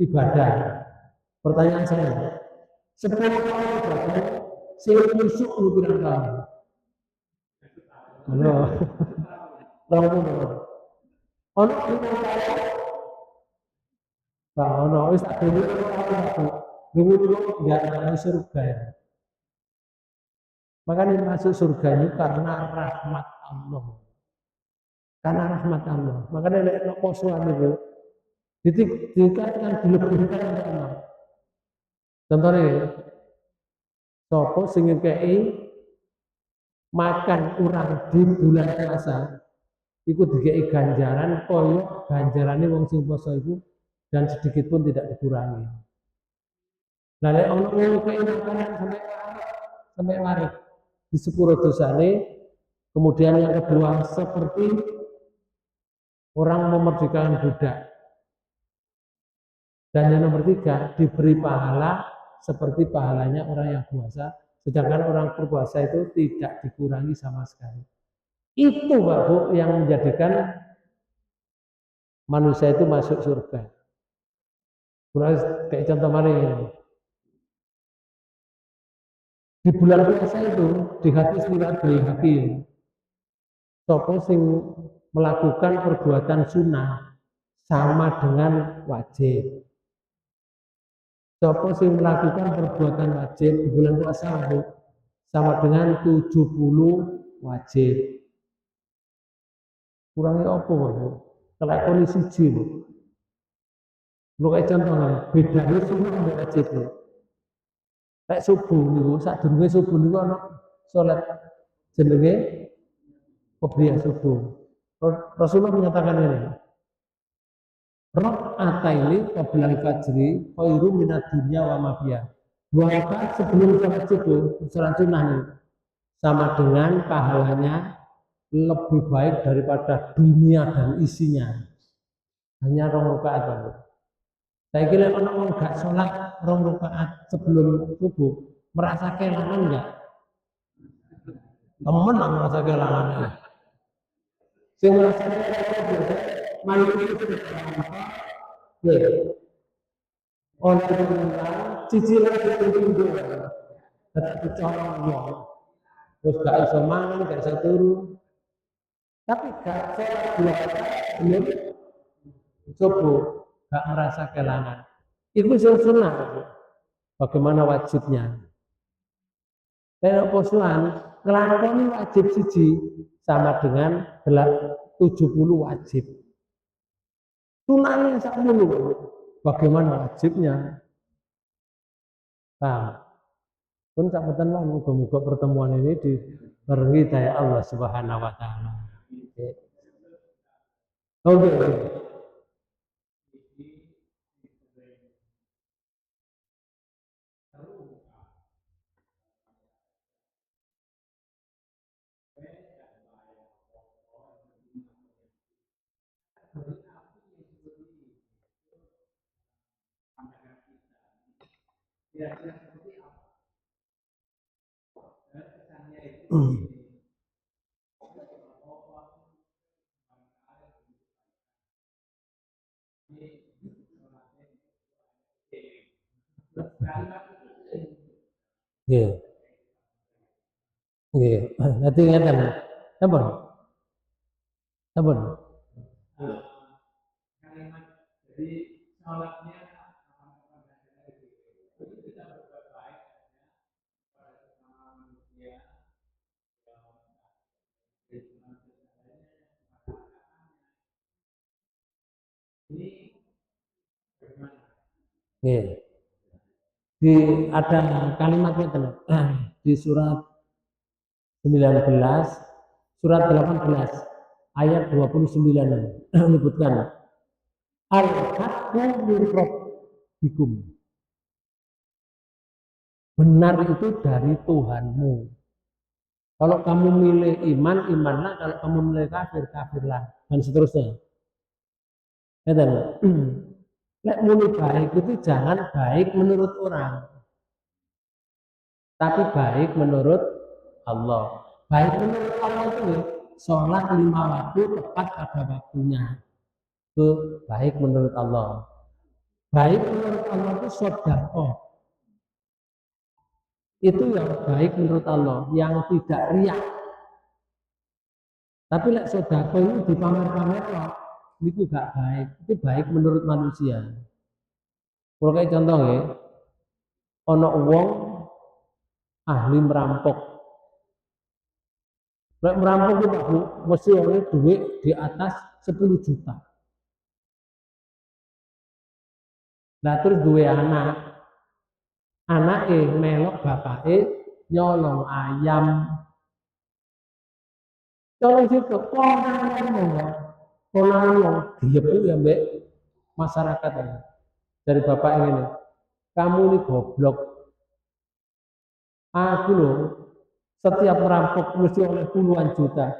ibadah. Pertanyaan saya, 10 tahun ibadah, sing kusuk pirang tahun? Halo. 20. Ono 5 tahun. Pak ono wis tak dulu tahun aku. Dulu enggak ada surga ya. Makanya masuk surga itu karena rahmat Allah. Karena rahmat Allah. Makanya nek posoan itu dikatakan dilebihkan oleh Allah. Contohnya, sopo sing ngekei makan urang di bulan puasa, iku dikei ganjaran koyo ganjarane wong sing poso iku dan sedikit pun tidak dikurangi. Nah, lek ono ngekei makanan sampai warik di sepuro dosane, kemudian yang kedua seperti orang memerdekakan budak. Dan yang nomor 3, diberi pahala seperti pahalanya orang yang puasa, sedangkan orang berpuasa itu tidak dikurangi sama sekali. Itu Pak Bu yang menjadikan manusia itu masuk surga. Kayak contoh mana ini? Di bulan puasa itu di hati surat Baihaqi, sopo sing melakukan perbuatan sunnah sama dengan wajib. Sopo sing melakukan perbuatan wajib di bulan puasa Bu, sama dengan 70 wajib. Kurangnya apa Bu? Kelakoni siji Bu. Lu kayak contohnya, bedanya sunnah dengan wajib Bu. Kayak subuh niku, sadurunge subuh niku ana salat jenenge qobliyah subuh. Rasulullah menyatakan ini, rakaataini qabla al-fajri khairu minad dunya wa ma fiha. 2 rakaat sebelum salat subuh, salat sunnah nih, sama dengan pahalanya lebih baik daripada dunia dan isinya. Hanya 2 rakaat. Saya kira orang gak sholat 2 rakaat sebelum subuh merasa kehilangan enggak? Temen merasa kehilangan. Saya merasa kehilangan malu itu sudah kehilangan. Oleh pemerintah, cicilan itu tunggu. Tetap dicolong. Terus gak bisa mangan, gak bisa turun. Tapi gak sholat 2 rakaat belum subuh, gak merasa kehilangan. Itu sunnah. Bagaimana wajibnya? Kalau posuan ngelakoni wajib siji sama dengan 70 wajib. Sunahnya sak mulu. Bagaimana wajibnya? Nah, pun sampeyan lah muga-muga pertemuan ini dibarengi daya Allah Subhanahu wa taala. Oke. Ya. Nggih. Dadi ngeten. Sampun. Sampun. Kalimat jadi sholatnya kita berbuat baik pada sesama manusia ini bagaimana? Nggih. Di ada kalimat ngeten. Di surat 19 surat 18 ayat 29 menyebutkan al-haqqu min rabbikum. Benar itu dari Tuhanmu. Kalau kamu milih iman, imanlah. Kalau kamu milih kafir, kafirlah. Dan seterusnya. Ngeten. Lek muni baik itu jangan baik menurut orang, tapi baik menurut Allah. Baik menurut Allah itu sholat 5 waktu tepat pada waktunya. Itu baik menurut Allah. Baik menurut Allah itu sedekah. Itu yang baik menurut Allah, yang tidak riak. Tapi lek sedekah itu dipamer-pamer kok, itu gak baik. Itu baik menurut manusia. Kalau kayak contoh ya, ono wong ahli merampok. Lek merampok itu Pak Bu, mesti oleh duit di atas 10 juta. Nah terus duwe anak melok bapake nyolong ayam. Nyolong situ, konangan wong diyepu ya mbek masyarakat ini. Dari bapak ini, kamu ini goblok. Aku loh, setiap merampok mesti oleh puluhan juta.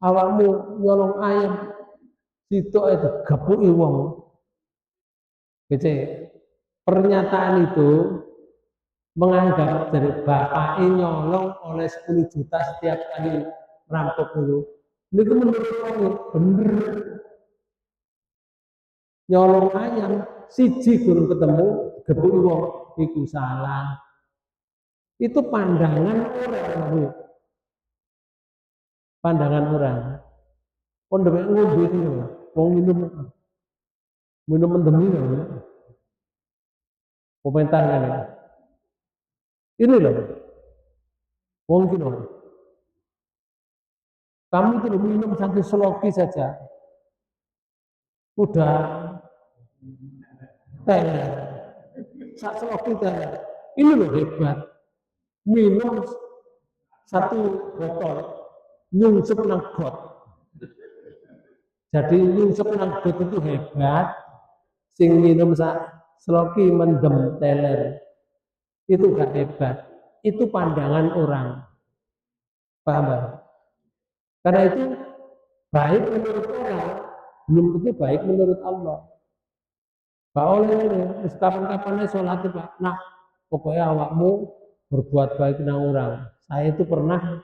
Awakmu nyolong ayam, situ itu gepuki wong. Gitu. Pernyataan itu menganggap dari bapak nyolong oleh 10 juta setiap kali merampok itu. Ini menurut kamu bener. Nyolong ayam, siji gurung ketemu, gepuki wong, itu salah. Itu pandangan orang. Pandangan orang. Kon dhewek ngombe iki lho, wong minum mendem lho. Komentar kan ya. Ini loh, wong iki lho. Kamu itu minum satu seloki saja. Udah teler. Sak seloki teler. Ini loh hebat. Minum satu botol nyungsep nang got. Jadi nyungsep nang got itu hebat. Sing minum sak seloki mendem teler. Itu gak hebat. Itu pandangan orang. Paham? Karena itu baik menurut orang, belum tentu baik menurut Allah. Pak oleh ini, kapan-kapannya sholat Pak. Nah, pokoknya awakmu berbuat baik dengan orang. Saya itu pernah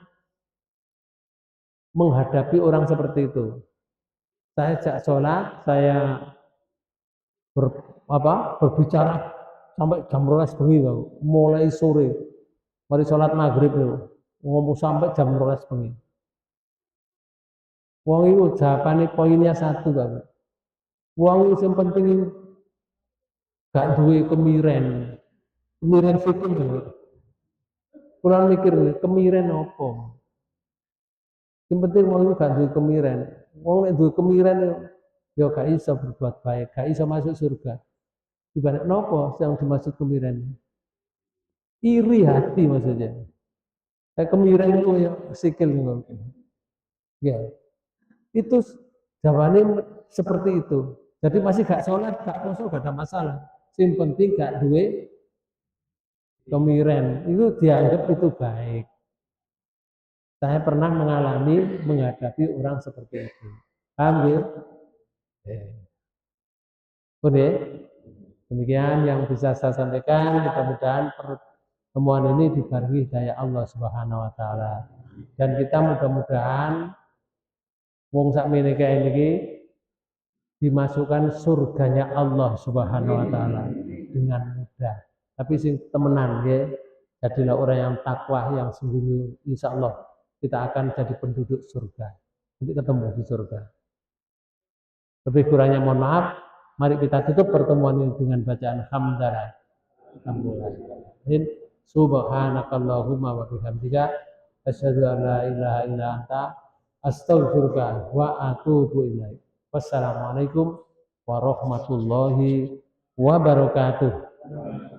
menghadapi orang seperti itu. Saya sejak sholat, saya berbicara sampai jam 12 bengi, mulai sore. Mari sholat maghrib ngomong sampai jam 12 bengi. Wong itu jawabannya poinnya satu, Pak. Wong itu yang penting gak duwe kemiren. Kemiren fikih lho. Kurang mikir kemiren apa? Yang penting wong itu gak duwe kemiren. Wong nek duwe kemiren ya gak iso berbuat baik, gak iso masuk surga. Ibarat nopo yang dimaksud kemiren? Iri hati maksudnya. Kayak kemiren itu ya sikil mungkin. Ya. Itu jawabannya seperti itu. Jadi masih gak sholat, gak poso, gak ada masalah. Yang penting gak duwe kemiren. Itu dianggap itu baik. Saya pernah menghadapi orang seperti itu. Ambil. Oke. Demikian yang bisa saya sampaikan. Mudah-mudahan pertemuan ini dibarengi hidayah Allah Subhanahu wa taala. Dan kita mudah-mudahan wong sak meniki iki dimasukkan surganya Allah Subhanahu wa taala dengan mudah. Tapi sing temenan ya, Jadilah orang yang takwa, yang sembunyi. Insya Allah kita akan jadi penduduk surga. Nanti ketemu di surga. Lebih kurangnya mohon maaf. Mari kita tutup pertemuan ini dengan bacaan hamdalah. Alhamdulillah. Subhanakallahumma wa bihamdika asyhadu an la ilaha illa anta astaghfiruka wa atubu ilaik. Wassalamualaikum warahmatullahi wabarakatuh.